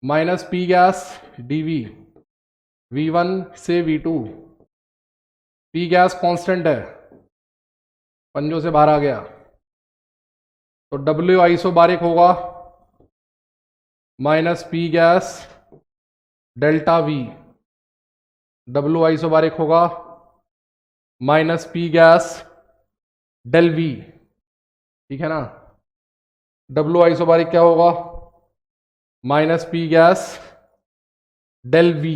minus P gas dV V1 से V2। पी गैस कांस्टेंट है, पंजों से बाहर आ गया, तो W आइसोबारिक होगा minus P gas delta V। W isobaric होगा minus P gas del V, ठीक है ना। W आइसोबारिक क्या होगा, minus P gas del V।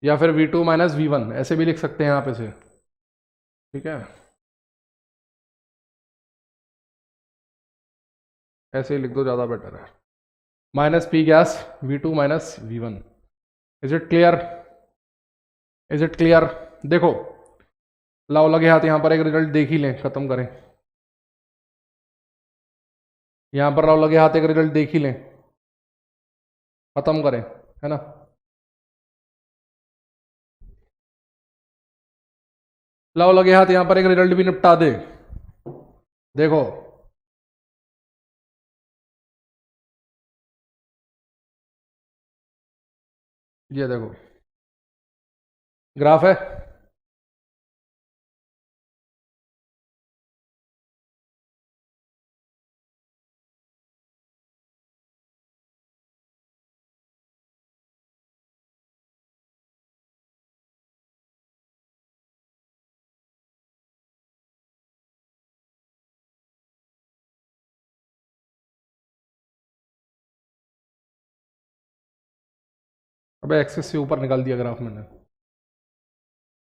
या फिर V2 माइनस V1, ऐसे भी लिख सकते हैं आप इसे, ठीक है, ऐसे ही लिख दो, ज़्यादा बेटर है। Minus P gas V2 minus V1। Is it clear, is it clear. देखो लाओ लगे हाथ, यहां पर एक रिजल्ट देख ही लें, खत्म करें। यहां पर लाओ लगे हाथ, एक रिजल्ट देख ही लें, खत्म करें, है ना। लाओ लगे हाथ, यहां पर एक रिजल्ट भी निपटा दे। देखो ये देखो ग्राफ है, अबे एक्सेस से ऊपर निकाल दिया ग्राफ मैंने,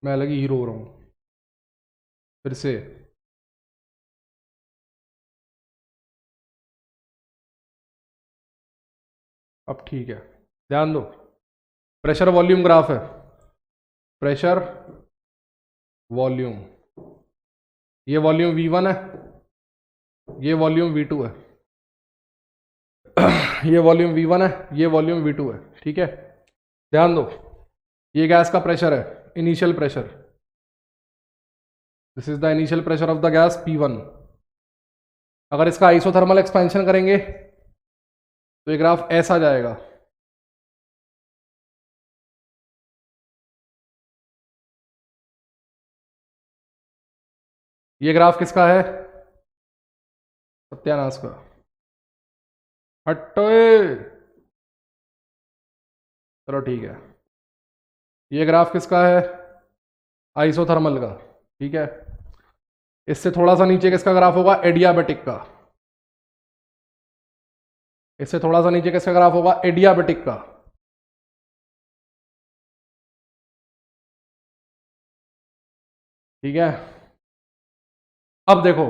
मैं अलग ही हीरो हो रहा हूं फिर से। अब ठीक है, ध्यान दो, प्रेशर वॉल्यूम ग्राफ है, प्रेशर वॉल्यूम, ये वॉल्यूम V1 है, ये वॉल्यूम V2 है, ये वॉल्यूम V1 है, ये वॉल्यूम V2 है, ठीक है। ध्यान दो, ये गैस का प्रेशर है, initial pressure, this is the initial pressure of the gas P1। अगर इसका आइसोथर्मल एक्सपेंशन करेंगे तो ये ग्राफ ऐसा जाएगा, ये ग्राफ किसका है, सत्यानाश का, हटो, चलो ठीक है। ये ग्राफ किसका है, आइसोथर्मल का, ठीक है। इससे थोड़ा सा नीचे किसका ग्राफ होगा, एडियाबेटिक का। इससे थोड़ा सा नीचे किसका ग्राफ होगा, एडियाबेटिक का। ठीक है, अब देखो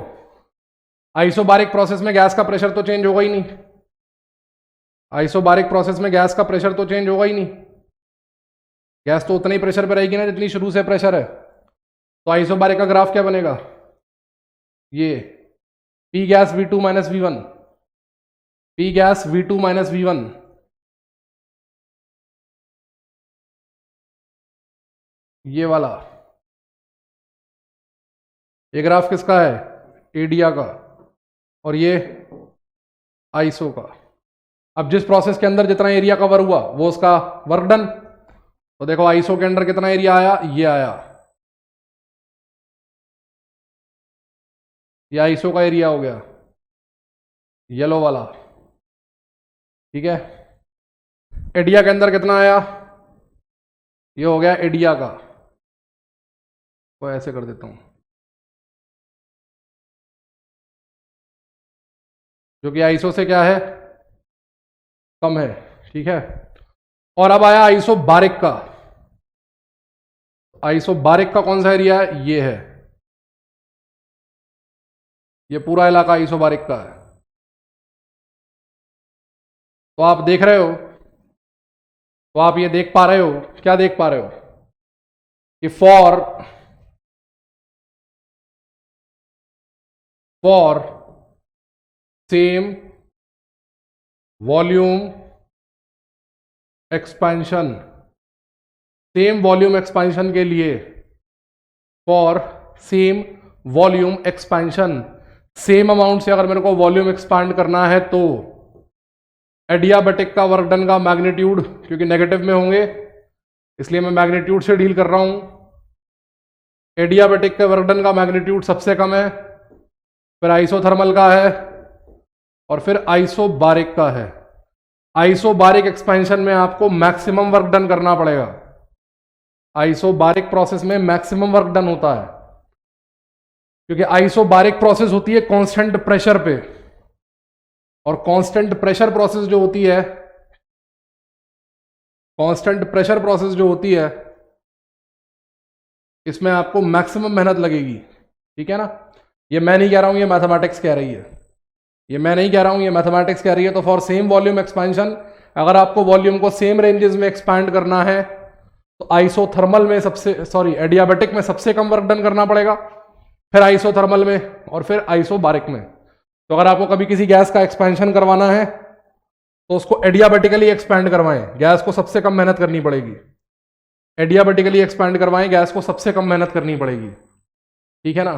आइसोबारिक प्रोसेस में गैस का प्रेशर तो चेंज होगा ही नहीं, आइसोबारिक प्रोसेस में गैस का प्रेशर तो चेंज होगा ही नहीं, गैस तो उतने ही प्रेशर पे रहेगी ना जितनी शुरू से प्रेशर है। तो आइसोबारिक का ग्राफ क्या बनेगा, ये P gas V2 minus V1, P gas V2 minus V1, ये वाला, ये ग्राफ किसका है, एडिया का, और ये आइसो का। अब जिस प्रोसेस के अंदर जितना एरिया कवर हुआ वो उसका वर्क डन। तो देखो आइसो के अंदर कितना एरिया आया, ये आया, ये आइसो का एरिया हो गया, येलो वाला, ठीक है। एडिया के अंदर कितना आया, ये हो गया एडिया का, तो ऐसे कर देता हूं, जो कि आइसो से क्या है, कम है। ठीक है, और अब आया आइसोबारिक का। आइसोबारिक का कौन सा एरिया है, ये है, ये पूरा इलाका आइसोबारिक का है। तो आप देख रहे हो, तो आप ये देख पा रहे हो, क्या देख पा रहे हो कि for same volume expansion, same volume expansion के लिए, for same volume expansion, same amount से अगर मेरे को वॉल्यूम एक्सपांड करना है तो एडियाबेटिक का वर्क डन का मैग्नीट्यूड, क्योंकि नेगेटिव में होंगे इसलिए मैं मैग्नीट्यूड से डील कर रहा हूं, एडियाबेटिक के वर्क डन का मैग्नीट्यूड सबसे कम है, फिर आइसोथर्मल का है, और फिर आइसोबारिक का है। आइसोबारिक एक्सपेंशन में आपको मैक्सिमम वर्क डन करना पड़ेगा। आइसोबारिक प्रोसेस में मैक्सिमम वर्क डन होता है, क्योंकि आइसोबारिक प्रोसेस होती है कांस्टेंट प्रेशर पे, और कांस्टेंट प्रेशर प्रोसेस जो होती है, कांस्टेंट प्रेशर प्रोसेस जो होती है, इसमें आपको मैक्सिमम मेहनत लगेगी। ठीक है ना, ये मैं नहीं कह रहा हूं, ये मैथमेटिक्स कह रही है, ये मैं नहीं कह रहा हूं, ये मैथमेटिक्स कह रही है। तो फॉर सेम वॉल्यूम एक्सपेंशन, अगर आपको वॉल्यूम को सेम रेंजेस में एक्सपैंड करना है तो आइसोथर्मल में एडियाबेटिक में सबसे कम वर्क डन करना पड़ेगा, फिर आइसोथर्मल में, और फिर आइसोबारिक में। तो अगर आपको कभी किसी गैस का एक्सपेंशन करवाना है तो उसको एडियाबेटिकली एक्सपैंड करवाएं, गैस को सबसे कम मेहनत करनी पड़ेगी। एडियाबेटिकली एक्सपैंड करवाएं, गैस को सबसे कम मेहनत करनी पड़ेगी। ठीक है ना,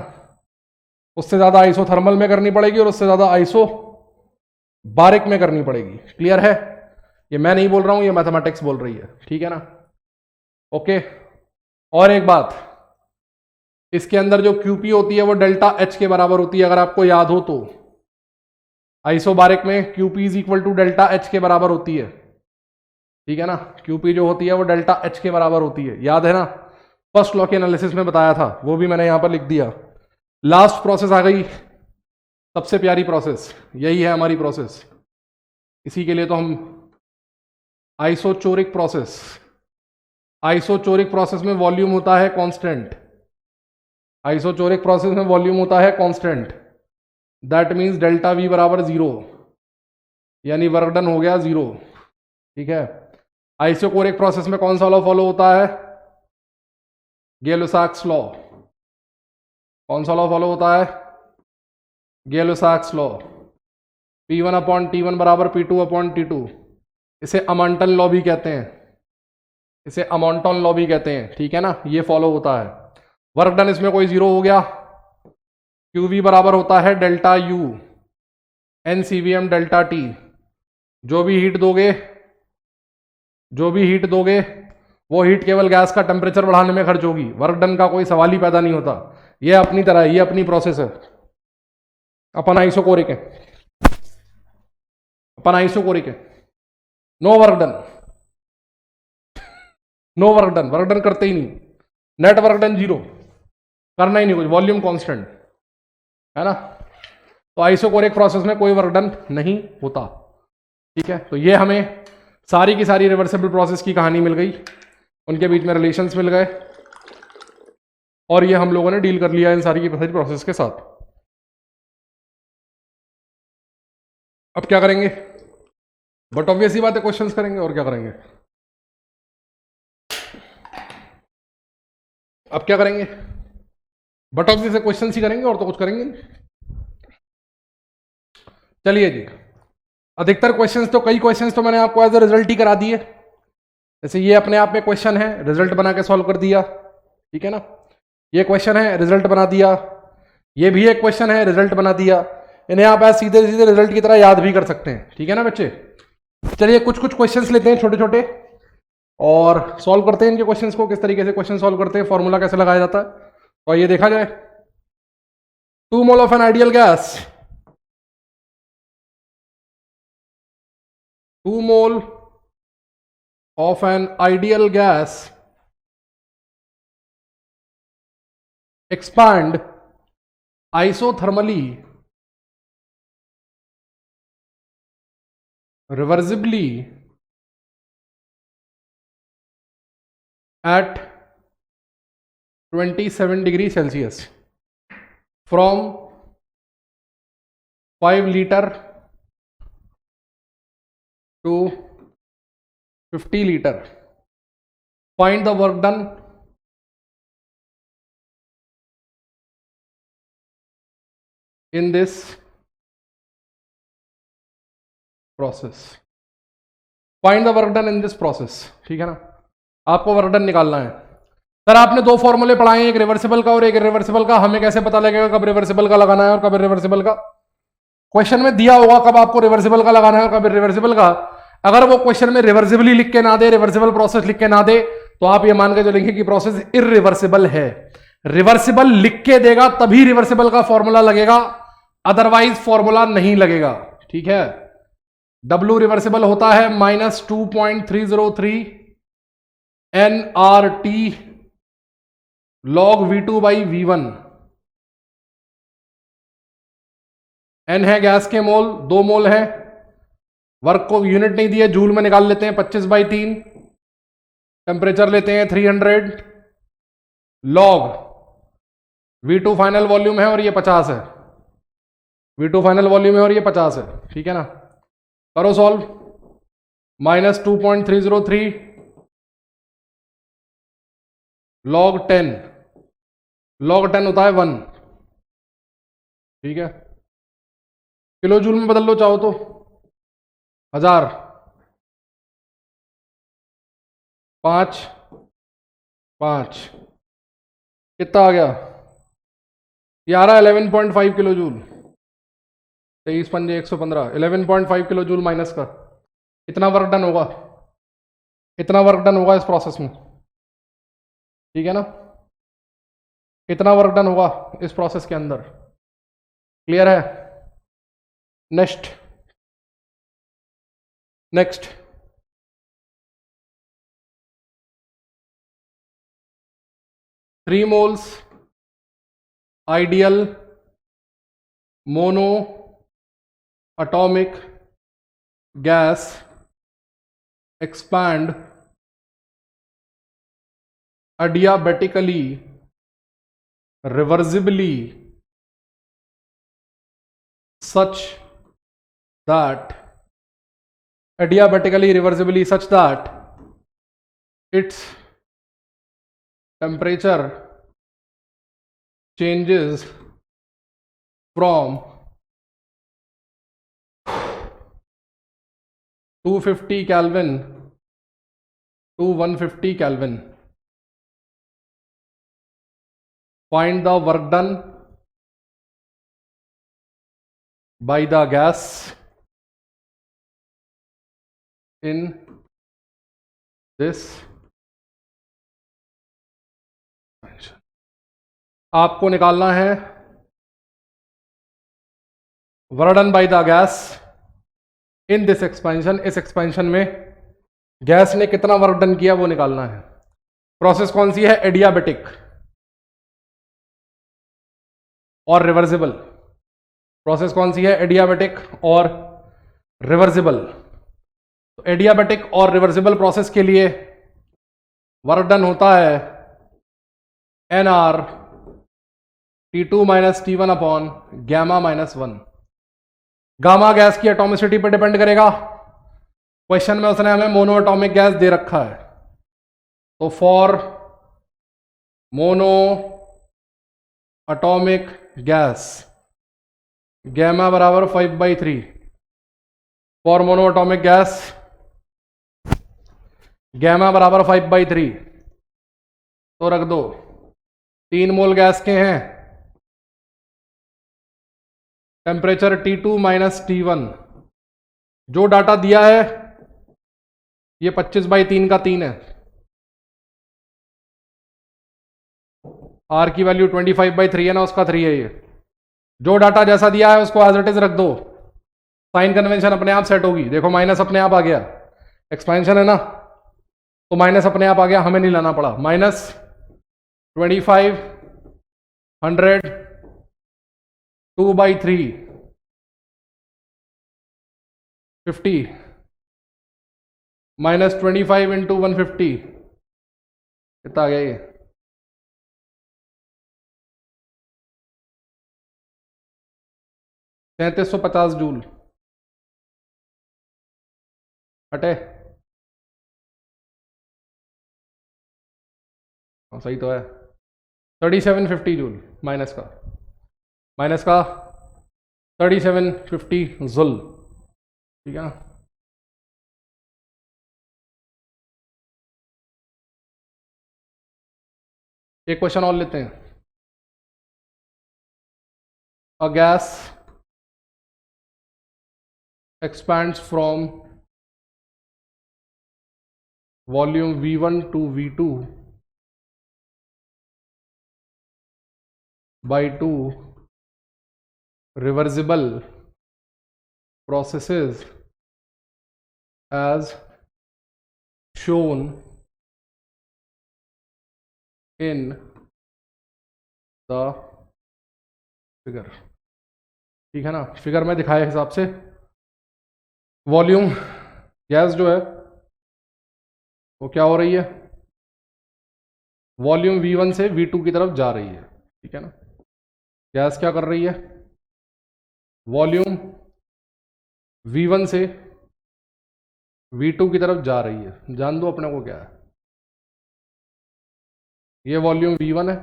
उससे ज़्यादा आइसोथर्मल में करनी पड़ेगी और उससे ज़्यादा आइसोबारिक में करनी पड़ेगी। क्लियर है, ये मैं नहीं बोल रहा हूं, ये मैथमेटिक्स बोल रही है। ठीक है ना, ओके। और एक बात, इसके अंदर जो क्यूपी होती है वो डेल्टा एच के बराबर होती है, अगर आपको याद हो तो। आइसोबारिक में QP is equal to delta H के बराबर होती है। ठीक है ना, क्यूपी जो होती है वो डेल्टा एच के बराबर होती है, याद है ना, फर्स्ट लॉ के एनालिसिस में बताया था, वो भी मैंने यहां पर लिख दिया। लास्ट प्रोसेस आ गई, सबसे प्यारी प्रोसेस, यही है हमारी प्रोसेस। इसी के लिए तो हम आइसोचोरिक प्रोसेस, आइसोचोरिक प्रोसेस में वॉल्यूम होता है कांस्टेंट, आइसोचोरिक प्रोसेस में वॉल्यूम होता है constant, that means delta we बराबर 0, यानी वर्क डन हो गया 0। ठीक है, आइसोकोरिक प्रोसेस में कौन सा लॉ फॉलो होता है, गै-लुसाक्स लॉ। कौन सा लॉ फॉलो होता है, गै-लुसाक्स लॉ, P1 अपॉन T1 बराबर P2 अपॉन T2। इसे अमॉन्टन लॉ भी कहते हैं, इसे अमॉन्टन लॉ भी कहते हैं। ठीक है ना, ये फॉलो होता है। वर्क डन इसमें कोई 0 हो गया, QV बराबर होता है delta U NCVM delta T। जो भी हीट दोगे वो हीट केवल गैस का टेम्परेचर बढ़ाने में खर्च होगी, वर्क डन का कोई सवाल ही पैदा नहीं होता। ये अपनी तरह है, ये अपनी प्रोसेस है। अपन आइसोकोरिक है, अपन आइसोकोरिक है, no work done, no work done, work done करते ही नहीं, नेट वर्क डन 0, करना ही नहीं कुछ, वॉल्यूम कांस्टेंट है ना। तो आइसोकोरिक प्रोसेस में कोई वर्क डन नहीं होता। ठीक है, तो ये हमें सारी की सारी रिवर्सिबल प्रोसेस की कहानी मिल गई, उनके बीच में रिलेशंस मिल गए, और ये हम लोगों ने डील कर लिया इन सारी की सारी प्रोसेस के साथ। अब क्या करेंगे, बट ऑब्वियस ही बात है, क्वेश्चंस करेंगे, और क्या करेंगे। अब क्या करेंगे, बट ऑब्वियस से क्वेश्चंस ही करेंगे, और तो कुछ करेंगे नहीं। चलिए जी, अधिकतर क्वेश्चंस तो, कई क्वेश्चंस तो मैंने आपको एज अ रिजल्ट ही करा दिए। जैसे ये अपने आप में क्वेश्चन है, रिजल्ट बना के सॉल्व कर दिया। ठीक है ना, ये क्वेश्चन है, रिजल्ट बना दिया, ये भी एक क्वेश्चन है, रिजल्ट बना दिया। इन्हें आप ऐसे सीधे सीधे रिजल्ट की तरह याद भी कर सकते हैं। ठीक है ना बच्चे, चलिए कुछ कुछ क्वेश्चंस लेते हैं छोटे छोटे, और सॉल्व करते हैं इनके क्वेश्चंस को, किस तरीके से क्वेश्चन सॉल्व करते हैं, फॉर्मूला कैसे लगाया जाता है, और ये देखा जाए। 2 mole of an ideal gas, 2 mole of an ideal gas expand isothermally reversibly at 27 degree Celsius from 5 litre to 50 liter. Find the work done in this process. Find the work done in this process. ठीक है ना, आपको work done निकालना है। Sir आपने दो फॉर्मूले पढ़ाए हैं, एक रिवर्सिबल का और एक रिवर्सिबल का, हमें कैसे पता लगेगा कब रिवर्सिबल का लगाना है और कब रिवर्सिबल का? क्वेश्चन में दिया होगा कब आपको रिवर्सिबल का लगाना है और कब रिवर्सिबल का। अगर वो क्वेश्चन में रिवर्सिबली लिख के ना दे, रिवर्सिबल प्रोसेस लिख के ना दे, तो आप ये मान के चलेंगे कि प्रोसेस इरिवर्सिबल है। रिवर्सिबल लिख के देगा तभी रिवर्सिबल का फॉर्मूला लगेगा, अदरवाइज फॉर्मूला नहीं लगेगा। ठीक है, W रिवर्सिबल होता है -2.303 nRT log V2 by V1। n है गैस के मोल, 2 मोल है। वर्क को यूनिट नहीं दिए, जूल में निकाल लेते हैं, 25/3। टेम्परेचर लेते हैं 300 लॉग V2 फाइनल वॉल्यूम है और ये 50 है। V2 फाइनल वॉल्यूम है और ये 50 है। ठीक है ना, करो सॉल्व। -2.303 log 10, log 10 होता है 1। ठीक है, किलो जूल में बदल लो चाहो तो, 1000 5 5 कितना आ गया? ये आ रहा है 11.5 किलो जूल। 23 पंजे 115, 11.5 किलो जूल माइनस का इतना वर्क डन होगा, इतना वर्क डन होगा इस प्रोसेस में। ठीक है ना, इतना वर्क डन होगा इस प्रोसेस के अंदर। क्लियर है? Next 3 moles ideal mono atomic gas expand adiabatically reversibly such that its temperature changes from 250 Kelvin to 150 Kelvin. Find the work done by the gas in this। आपको निकालना है work done by the gas in this expansion. इस expansion में gas ने कितना work done किया वो निकालना है। प्रोसेस कौन सी है? एडियाबेटिक और रिवर्सिबल। प्रोसेस कौन सी है? एडियाबेटिक और रिवर्सिबल। तो एडियाबेटिक और रिवर्सिबल प्रोसेस के लिए वर्क डन होता है NR T2 - T1 upon gamma -1। Gamma gas की एटॉमिसिटी पे डिपेंड करेगा। क्वेश्चन में उसने हमें मोनो एटॉमिक गैस दे रखा है, तो for mono atomic gas gamma बराबर 5/3। For mono atomic gas gamma बराबर 5/3। तो रख दो, 3 मोल गैस के हैं, टेम्परेचर T2 - T1। जो डाटा दिया है ये 25/3 का 3 है। R की वैल्यू 25/3 है ना, उसका 3 है ये। जो डाटा जैसा दिया है उसको एज इट इज रख दो, साइन कन्वेंशन अपने आप सेट होगी। देखो माइनस अपने आप आ गया, एक्सपेंशन है ना, तो माइनस अपने आप आ गया, हमें नहीं लाना पड़ा। -25 100 2/3 50 -25 इंटू 150 कितना आ गया ये? 3350 जूल। हटे, हाँ सही तो है। 3750 जूल माइनस का 3750 जुल, ठीक है ना। एक क्वेश्चन और लेते हैं। A gas expands from volume V1 to V2 by two reversible processes as shown in the figure, ठीक है ना। फिगर में दिखाए हिसाब से वॉल्यूम गैस जो है वो क्या हो रही है, वॉल्यूम V1 से V2 की तरफ जा रही है, ठीक है ना। गैस क्या कर रही है, वॉल्यूम V1 से V2 की तरफ जा रही है। जान दो अपने को क्या है, ये वॉल्यूम V1 है,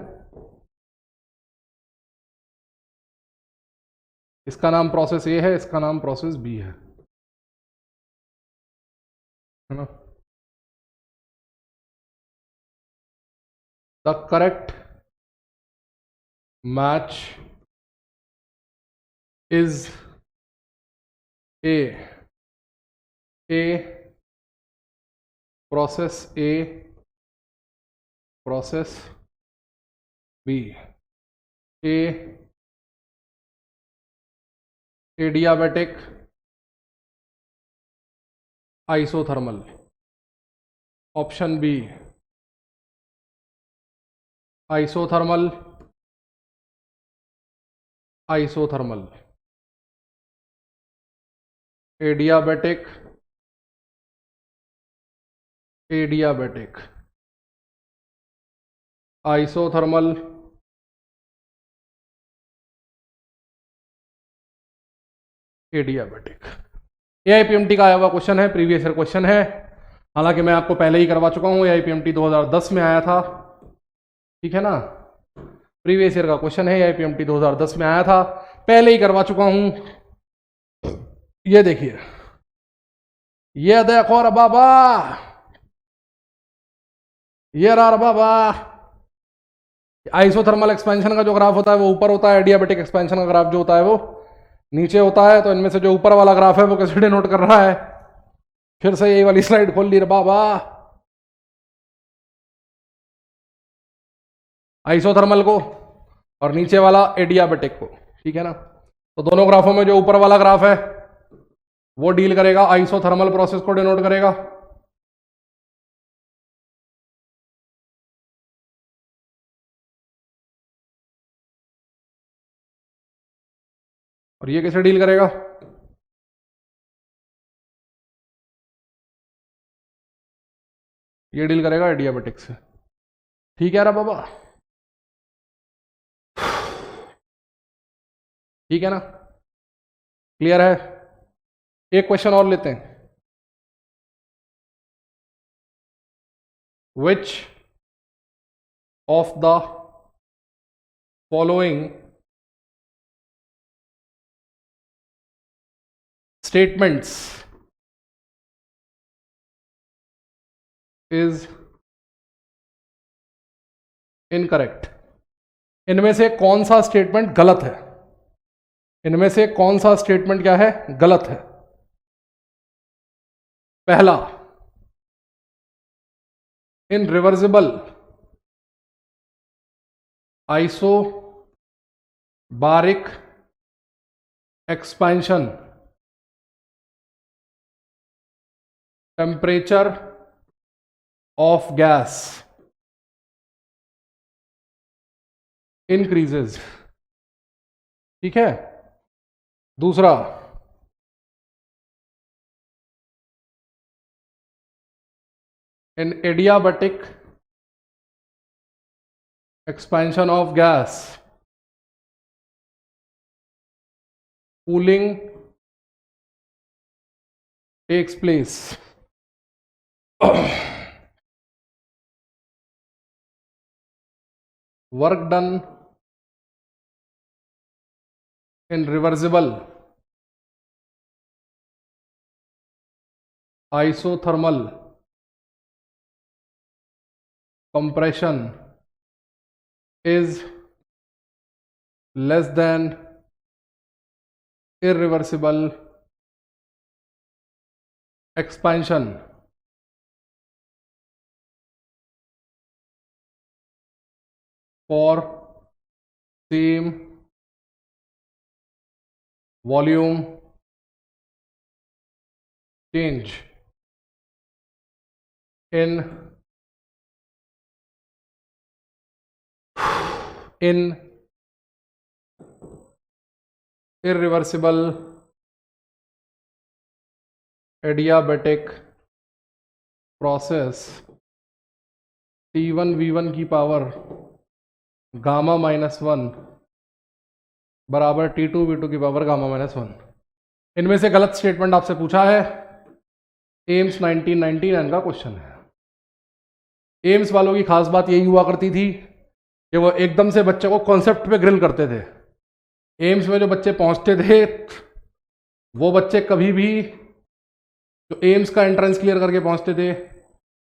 इसका नाम प्रोसेस ए है, इसका नाम प्रोसेस बी है ना। The correct match is A process A process B. Adiabatic isothermal, option B isothermal isothermal, adiabatic adiabatic isothermal adiabatic. AIPMT का आया हुआ क्वेश्चन है, प्रीवियस ईयर क्वेश्चन है। हालांकि मैं आपको पहले ही करवा चुका हूं, एआईपीएमटी 2010 में आया था, ठीक है ना। प्रीवियस ईयर का क्वेश्चन है, एआईपीएमटी 2010 में आया था, पहले ही करवा चुका हूं। ये देखिए, ये देखो रे बाबा, ये रहा बाबा। आइसोथर्मल एक्सपेंशन का जो ग्राफ होता है वो ऊपर होता है, एडियाबेटिक एक्सपेंशन का ग्राफ जो होता है वो नीचे होता है। तो इनमें से जो ऊपर वाला ग्राफ है वो कैसे डिनोट कर रहा है, फिर से यही वाली स्लाइड खोल ली रे बाबा। आइसोथर्मल को और नीचे वाला एडियाबेटिक को, ठीक है ना। तो दोनों ग्राफों में जो ऊपर वाला ग्राफ है वो डील करेगा, आइसोथर्मल प्रोसेस को डिनोट करेगा। और ये कैसे डील करेगा, ये डील करेगा एडियाबेटिक से, ठीक है ना बाबा, ठीक है ना। क्लियर है। एक क्वेश्चन और लेते हैं। Which of the following statements is incorrect. इनमें से कौन सा स्टेटमेंट गलत है, इनमें से कौन सा स्टेटमेंट क्या है, गलत है। पहला, इन reversible isobaric expansion temperature of gas increases, ठीक है। दूसरा, in adiabatic expansion of gas, cooling takes place. Work done in reversible isothermal compression is less than irreversible expansion. For same volume change in irreversible adiabatic process, T1 V1 की power gamma minus one बराबर T2 V2 की power gamma minus one. इनमें से गलत statement आपसे पूछा है, AIIMS 1999 का क्वेश्चन है। एम्स वालों की खास बात यही हुआ करती थी कि वो एकदम से बच्चे को कॉन्सेप्ट पे ग्रिल करते थे। एम्स में जो बच्चे पहुंचते थे वो बच्चे कभी भी, जो एम्स का एंट्रेंस क्लियर करके पहुंचते थे,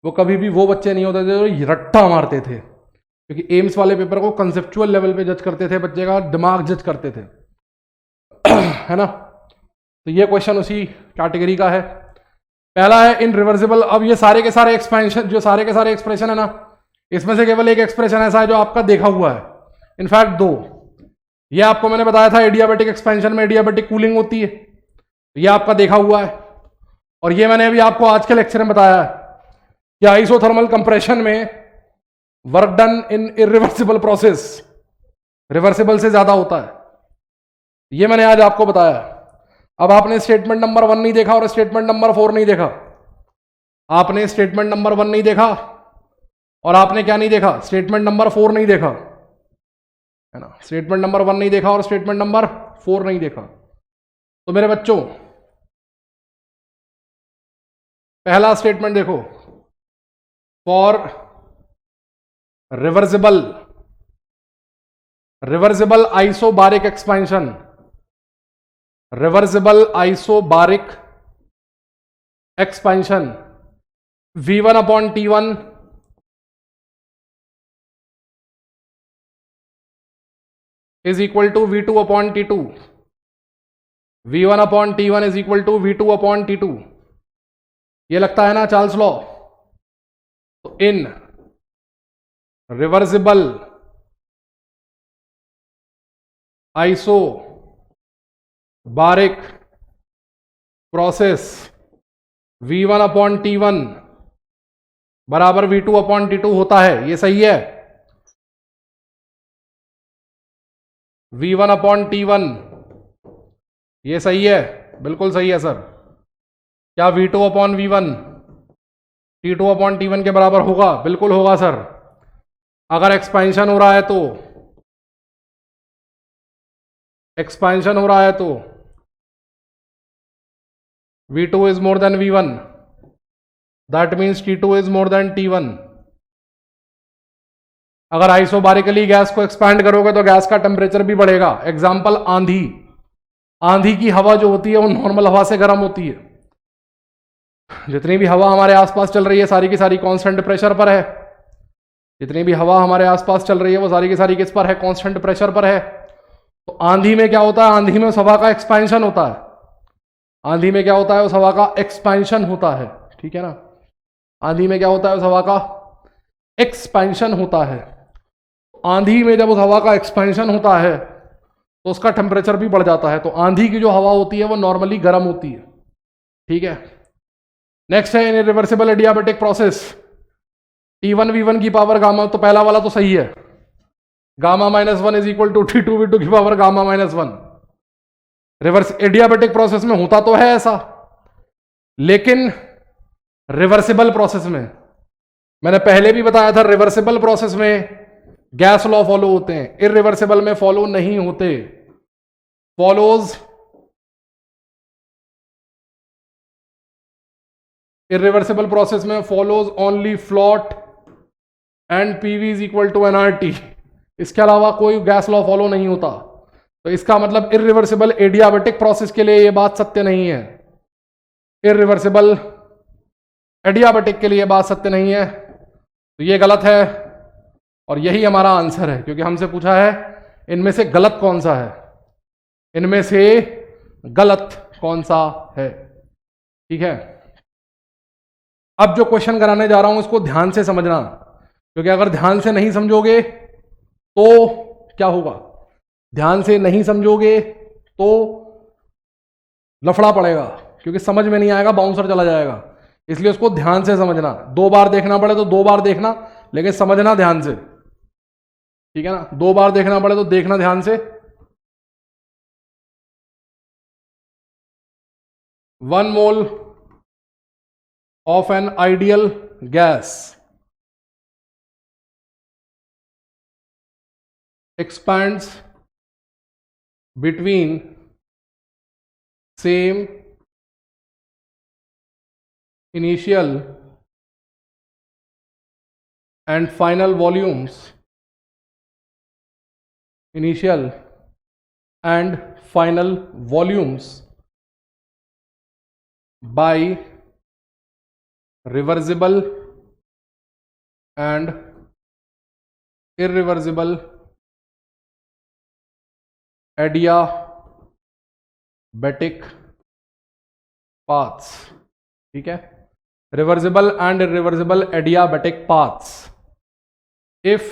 वो कभी भी वो बच्चे नहीं होते थे जो रट्टा मारते थे, क्योंकि एम्स वाले पेपर को कंसेप्चुअल लेवल पे जज करते थे, बच्चे का दिमाग जज करते थे, है ना। तो ये क्वेश्चन उसी कैटेगरी का है। पहला है इन रिवर्सिबल। अब ये सारे के सारे एक्सपेंशन, जो सारे के सारे एक्सप्रेशन है ना, इसमें से केवल एक एक्सप्रेशन ऐसा है जो आपका देखा हुआ है, इनफैक्ट दो। ये आपको मैंने बताया था एडियाबेटिक एक्सपेंशन में एडियाबेटिक कूलिंग होती है, ये आपका देखा हुआ है। और ये मैंने अभी आपको आज के लेक्चर में बताया है कि आइसोथर्मल कंप्रेशन में वर्क डन इन इरिवर्सिबल प्रोसेस रिवर्सिबल से ज्यादा होता है, ये मैंने आज आपको बताया। अब आपने स्टेटमेंट नंबर 1 नहीं देखा और स्टेटमेंट नंबर 4 नहीं देखा। आपने स्टेटमेंट नंबर 1 नहीं देखा और आपने क्या नहीं देखा, स्टेटमेंट नंबर 4 नहीं देखा, है ना। स्टेटमेंट नंबर 1 नहीं देखा और स्टेटमेंट नंबर 4 नहीं देखा। तो मेरे बच्चों, पहला स्टेटमेंट देखो, for reversible isobaric expansion, reversible isobaric expansion V1 upon T1 is equal to V2 upon T2। V1 upon T1 is equal to V2 upon T2। ये लगता है ना चार्ल्स लॉ। तो in reversible isobaric process V1 upon T1 बराबर V2 upon T2 होता है। ये सही है। V1 अपॉन T1 ये सही है, बिल्कुल सही है सर। क्या V2 upon V1 T2 upon T1 के बराबर होगा? बिल्कुल होगा सर। अगर एक्सपेंशन हो रहा है तो, एक्सपेंशन हो रहा है तो V2 is more then V1, that means T2 is more then T1। अगर आइसोबारिकली गैस को एक्सपैंड करोगे तो गैस का टेम्परेचर भी बढ़ेगा। एग्जाम्पल आंधी, आंधी की हवा जो होती है वो नॉर्मल हवा से गर्म होती है। जितनी भी हवा हमारे आसपास चल रही है सारी की सारी कांस्टेंट प्रेशर पर है। जितनी भी हवा हमारे आसपास चल रही है वो सारी की सारी किस पर है? कांस्टेंट प्रेशर पर है। तो आंधी में क्या होता है? आंधी में उस हवा का एक्सपेंशन होता है। आंधी में क्या होता है? उस हवा का एक्सपेंशन होता है, ठीक है ना। आंधी में क्या होता है? उस हवा का एक्सपेंशन होता है। आंधी में जब उस हवा का एक्सपेंशन होता है तो उसका टेम्परेचर भी बढ़ जाता है। तो आंधी की जो हवा होती है वो नॉर्मली गर्म होती है, ठीक है। नेक्स्ट है इन reversible adiabatic process T1 V1 की पावर गामा, तो पहला वाला तो सही है। Gamma minus 1 is equal to T2 V2 की power gamma minus 1। Reverse adiabatic process में होता तो है ऐसा, लेकिन रिवर्सिबल प्रोसेस में मैंने पहले भी बताया था रिवर्सिबल प्रोसेस में गैस लॉ फॉलो होते हैं, इरिवर्सिबल में फॉलो नहीं होते। फॉलोज इरिवर्सिबल प्रोसेस में follows only float and PV is equal to NRT. इसके अलावा कोई गैस लॉ फॉलो नहीं होता। तो इसका मतलब इरिवर्सिबल एडियाबेटिक प्रोसेस के लिए यह बात सत्य नहीं है, इरिवर्सिबल एडियाबेटिक के लिए बात सत्य नहीं है। तो ये गलत है और यही हमारा आंसर है, क्योंकि हमसे पूछा है इनमें से गलत कौन सा है, इनमें से गलत कौन सा है। ठीक है, अब जो क्वेश्चन कराने जा रहा हूं इसको ध्यान से समझना, क्योंकि अगर ध्यान से नहीं समझोगे तो क्या होगा, ध्यान से नहीं समझोगे तो लफड़ा पड़ेगा, क्योंकि समझ में नहीं आएगा, बाउंसर चला जाएगा। इसलिए उसको ध्यान से समझना, 2 बार देखना पड़े तो 2 बार देखना, लेकिन समझना ध्यान से। ठीक है ना, 2 बार देखना पड़े तो देखना ध्यान से। 1 mole of an ideal gas expands between same initial and final volumes, initial and final volumes by reversible and irreversible adiabatic paths. ठीक है, reversible and irreversible adiabatic paths if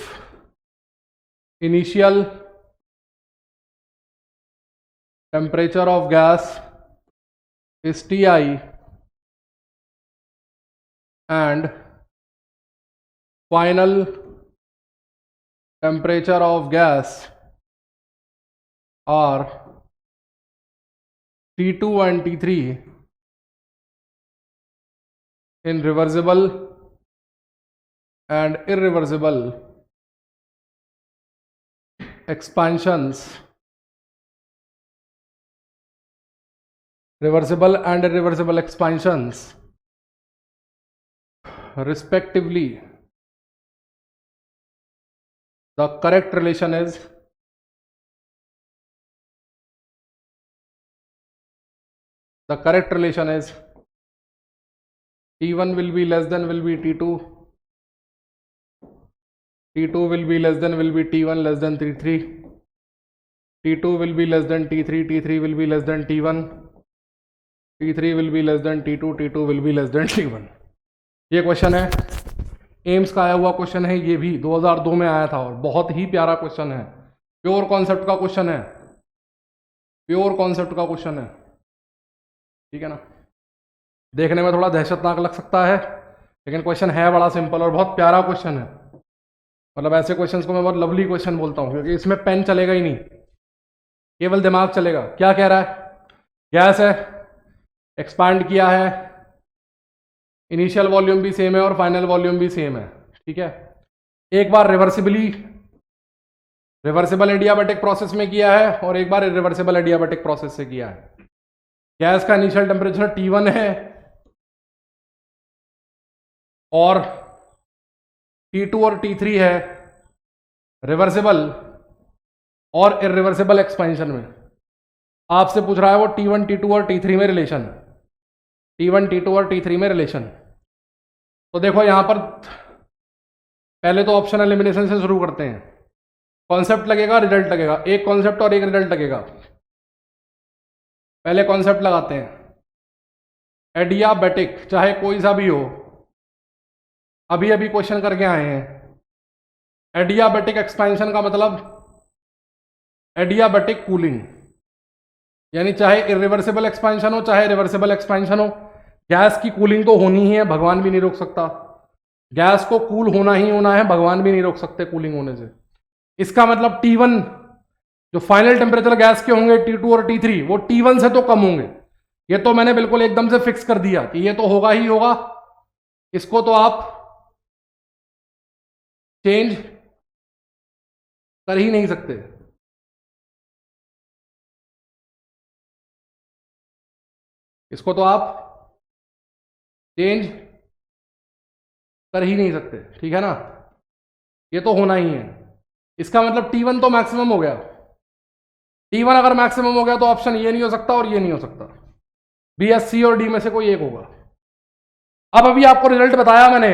initial temperature of gas is Ti and final temperature of gas are T2 and T3 in reversible and irreversible expansions, reversible and irreversible expansions respectively, the correct relation is T1 will be less than will be T2, T2 will be less than will be T1 less than T3, T2 will be less than T3, T3 will be less than T1, T3 will be less than T2, T2 will be less than T1। ये question है, AIIMS का आया हुआ question है, ये भी 2002 में आया था और बहुत ही प्यारा क्वेश्चन है, प्योर कॉन्सेप्ट का क्वेश्चन है, प्योर कॉन्सेप्ट का क्वेश्चन है। ठीक है ना, देखने में थोड़ा दहशतनाक लग सकता है, लेकिन क्वेश्चन है बड़ा सिंपल और बहुत प्यारा क्वेश्चन है। मतलब ऐसे क्वेश्चंस को मैं बहुत लवली क्वेश्चन बोलता हूँ, क्योंकि इसमें पेन चलेगा ही नहीं, केवल दिमाग चलेगा। क्या कह रहा है, गैस है, एक्सपांड किया है, इनिशियल वॉल्यूम भी सेम है और फाइनल वॉल्यूम भी सेम है। ठीक है, एक बार रिवर्सिबल एडियाबेटिक प्रोसेस में किया है और एक बार इरिवर्सिबल एडियाबेटिक प्रोसेस से किया है। गैस का इनिशियल टेम्परेचर T1 है और T2 और T3 है रिवर्सिबल और इरिवर्सिबल एक्सपेंशन में। आपसे पूछ रहा है वो T1, T2 और T3 में रिलेशन, T1, T2 और T3 में रिलेशन। तो देखो यहां पर पहले तो ऑप्शन एलिमिनेशन से शुरू करते हैं। कॉन्सेप्ट लगेगा, रिजल्ट लगेगा, एक कॉन्सेप्ट और एक रिजल्ट लगेगा। पहले कॉन्सेप्ट लगाते हैं, एडियाबेटिक चाहे कोई सा भी हो, अभी अभी क्वेश्चन करके आए हैं। एडियाबेटिक एक्सपेंशन का मतलब एडियाबेटिक कूलिंग, यानी चाहे इरिवर्सिबल एक्सपेंशन हो चाहे रिवर्सिबल एक्सपेंशन हो, गैस की कूलिंग तो होनी ही है, भगवान भी नहीं रोक सकता। गैस को कूल होना ही होना है, भगवान भी नहीं रोक सकते कूलिंग होने से। इसका मतलब T1 जो फाइनल टेम्परेचर गैस के होंगे T2 और T3 वो T1 से तो कम होंगे। ये तो मैंने बिल्कुल एकदम से फिक्स कर दिया कि ये तो होगा ही होगा, इसको तो आप चेंज कर ही नहीं सकते। इसको तो आप चेंज कर ही नहीं सकते, ठीक है ना, ये तो होना ही है। इसका मतलब T1 तो मैक्सिमम हो गया। T1 अगर मैक्सिमम हो गया तो ऑप्शन ये नहीं हो सकता और ये नहीं हो सकता, बी एस सी और डी में से कोई एक होगा। अब अभी आपको रिजल्ट बताया मैंने,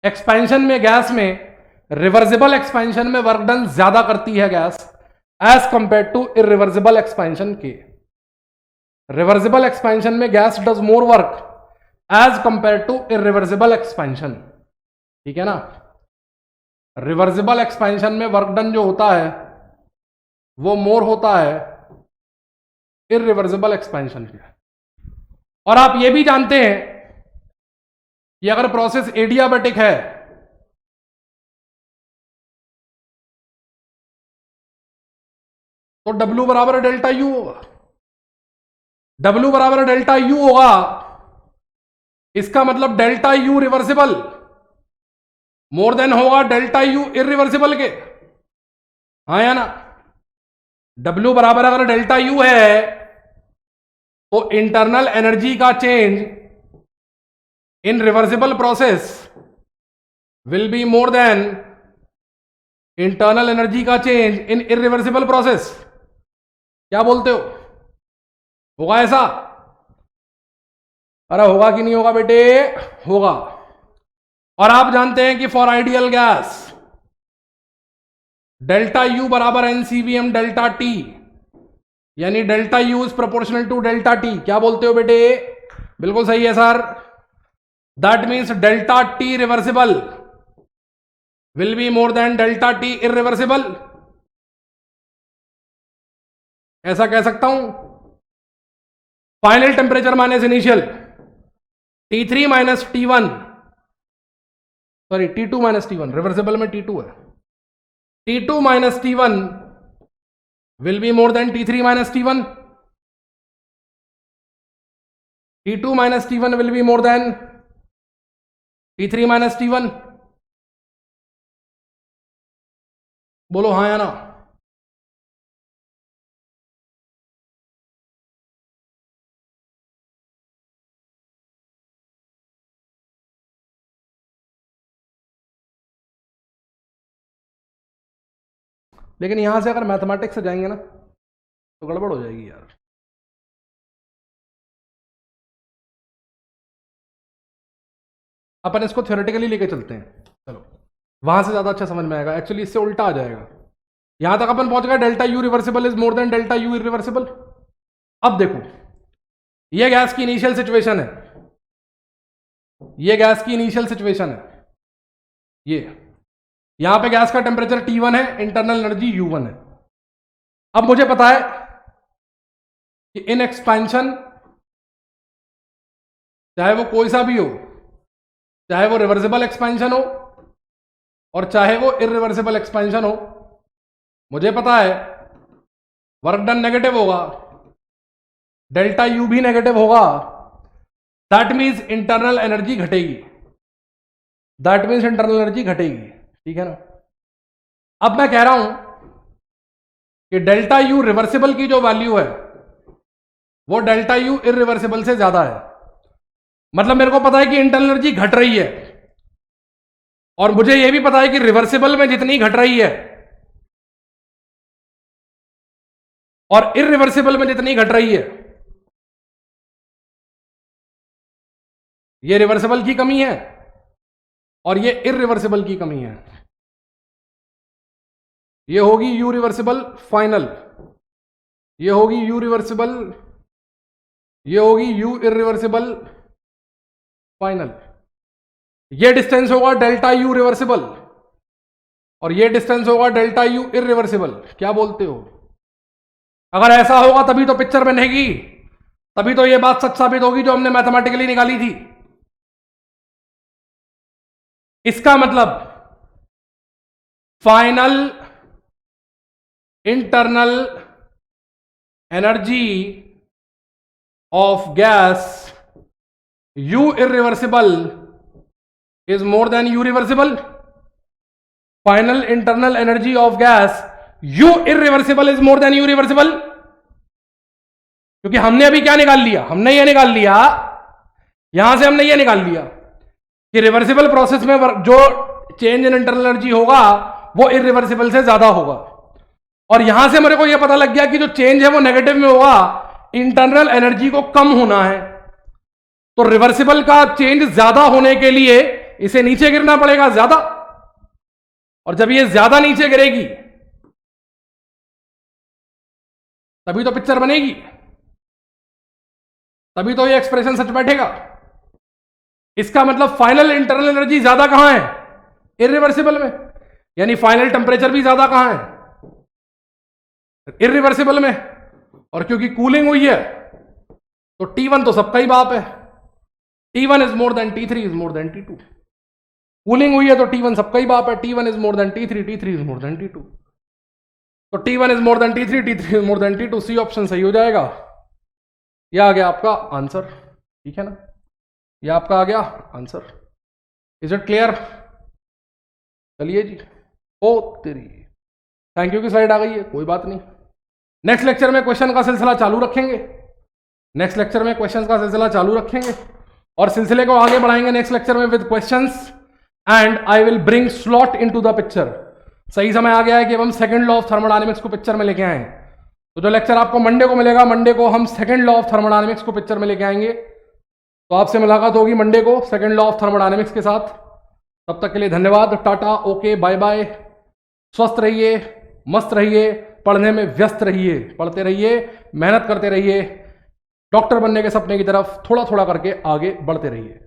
एक्सपेंशन में गैस में, रिवर्सिबल एक्सपेंशन में वर्क डन ज्यादा करती है gas as compared to irreversible expansion के। रिवर्सिबल एक्सपेंशन में gas does more work as compared to irreversible expansion, ठीक है ना। रिवर्सिबल एक्सपेंशन में वर्क डन जो होता है वो मोर होता है इरिवर्सिबल एक्सपेंशन के। और आप ये भी जानते हैं कि अगर प्रोसेस एडियाबैटिक है तो W बराबर डेल्टा U होगा। W बराबर डेल्टा U होगा, इसका मतलब delta U reversible more than होगा डेल्टा U इरिवर्सिबल के, हाँ या ना। W बराबर अगर डेल्टा U है तो इंटरनल एनर्जी का change in reversible process will be more then internal energy का चेंज इन इरिवर्सिबल प्रोसेस। क्या बोलते हो, होगा ऐसा? अरे होगा कि नहीं होगा बेटे? होगा। और आप जानते हैं कि for ideal gas delta U बराबर NCVM डेल्टा T, यानी delta U is proportional to delta T। क्या बोलते हो बेटे? बिल्कुल सही है sir. That means delta T reversible will be more than delta T irreversible. ऐसा कह सकता हूं, final temperature minus initial T3 minus T1, sorry T2 minus T1, reversible में T2 है, T2 minus T1 will be more than T3 minus T1, T2 minus T1 will be more than T3 minus T1। बोलो हाँ या ना। लेकिन यहां से अगर मैथमेटिक्स से जाएंगे ना तो गड़बड़ हो जाएगी यार। अपन इसको थ्योरेटिकली लेके चलते हैं, चलो वहां से ज्यादा अच्छा समझ में आएगा। एक्चुअली इससे उल्टा आ जाएगा। यहां तक अपन पहुंच गए delta U reversible is more than delta U irreversible. अब देखो, ये गैस की इनिशियल सिचुएशन है, ये गैस की इनिशियल सिचुएशन है, ये यहां पे गैस का टेम्परेचर T1 है, इंटरनल एनर्जी U1 है। अब मुझे पता है कि इन एक्सपेंशन, चाहे वो कोई सा भी हो, चाहे वो रिवर्सिबल एक्सपेंशन हो और चाहे वो इरिवर्सिबल एक्सपेंशन हो, मुझे पता है वर्क डन नेगेटिव होगा, डेल्टा U भी नेगेटिव होगा। दैट मीन्स इंटरनल एनर्जी घटेगी, दैट मीन्स इंटरनल एनर्जी घटेगी, ठीक है ना। अब मैं कह रहा हूं कि डेल्टा U रिवर्सिबल की जो वैल्यू है वो डेल्टा U इरिवर्सिबल से ज्यादा है। मतलब मेरे को पता है कि इंटरनल एनर्जी घट रही है और मुझे यह भी पता है कि रिवर्सिबल में जितनी घट रही है और इरिवर्सिबल में जितनी घट रही है, ये रिवर्सिबल की कमी है और ये इरिवर्सिबल की कमी है। ये होगी U रिवर्सिबल फाइनल, ये होगी U रिवर्सिबल, ये होगी U इरिवर्सिबल फाइनल। ये डिस्टेंस होगा डेल्टा U रिवर्सिबल और ये डिस्टेंस होगा डेल्टा U इरिवर्सिबल। क्या बोलते हो? अगर ऐसा होगा तभी तो पिक्चर बनेगी, तभी तो ये बात सच साबित होगी जो हमने मैथमेटिकली निकाली थी। इसका मतलब final internal energy of gas U irreversible is more than U reversible. Final internal energy of gas U irreversible is more than U reversible. क्योंकि हमने अभी क्या निकाल लिया, हमने ये निकाल लिया, यहां से हमने ये निकाल लिया कि रिवर्सिबल प्रोसेस में जो चेंज इन इंटरनल एनर्जी होगा वो इरिवर्सिबल से ज्यादा होगा, और यहां से मेरे को यह पता लग गया कि जो चेंज है वो नेगेटिव में होगा, इंटरनल एनर्जी को कम होना है। तो रिवर्सिबल का चेंज ज्यादा होने के लिए इसे नीचे गिरना पड़ेगा ज्यादा, और जब ये ज्यादा नीचे गिरेगी तभी तो पिक्चर बनेगी, तभी तो ये एक्सप्रेशन सच बैठेगा। इसका मतलब फाइनल इंटरनल एनर्जी ज्यादा कहां है, इरिवर्सिबल में, यानी फाइनल टेम्परेचर भी ज्यादा कहां है, इरिवर्सिबल में। और क्योंकि कूलिंग हुई है तो T1 तो सबका ही बाप है, T1 is more than T3 is more than T2। Cooling हुई है तो T1 सबका ही बाप है, T1 is more than T3, T3 is more than T2। तो T1 is more than T3, T3 is more than T2, C option सही हो जाएगा। यह आ गया आपका आंसर, ठीक है ना, यह आपका आ गया आंसर। Is it clear? चलिए जी, ओ तेरी थैंक यू की स्लाइड आ गई है, कोई बात नहीं। नेक्स्ट लेक्चर में क्वेश्चन का सिलसिला चालू रखेंगे, नेक्स्ट लेक्चर में क्वेश्चन का सिलसिला चालू रखेंगे और सिलसिले को आगे बढ़ाएंगे नेक्स्ट लेक्चर में with questions, and I will bring slot into the picture. सही समय आ गया है कि अब हम सेकंड लॉ ऑफ थर्मोडायनेमिक्स को पिक्चर में लेके आए। तो जो लेक्चर आपको मंडे को मिलेगा, मंडे को हम सेकंड लॉ ऑफ थर्मोडायनेमिक्स को पिक्चर में लेके आएंगे। तो आपसे मुलाकात होगी मंडे को सेकंड लॉ ऑफ थर्मोडायनेमिक्स के साथ। तब तक के लिए धन्यवाद, टाटा, ओके, बाय बाय। स्वस्थ रहिए, मस्त रहिए, पढ़ने में व्यस्त रहिए, पढ़ते रहिए, मेहनत करते रहिए, डॉक्टर बनने के सपने की तरफ थोड़ा थोड़ा करके आगे बढ़ते रहिए।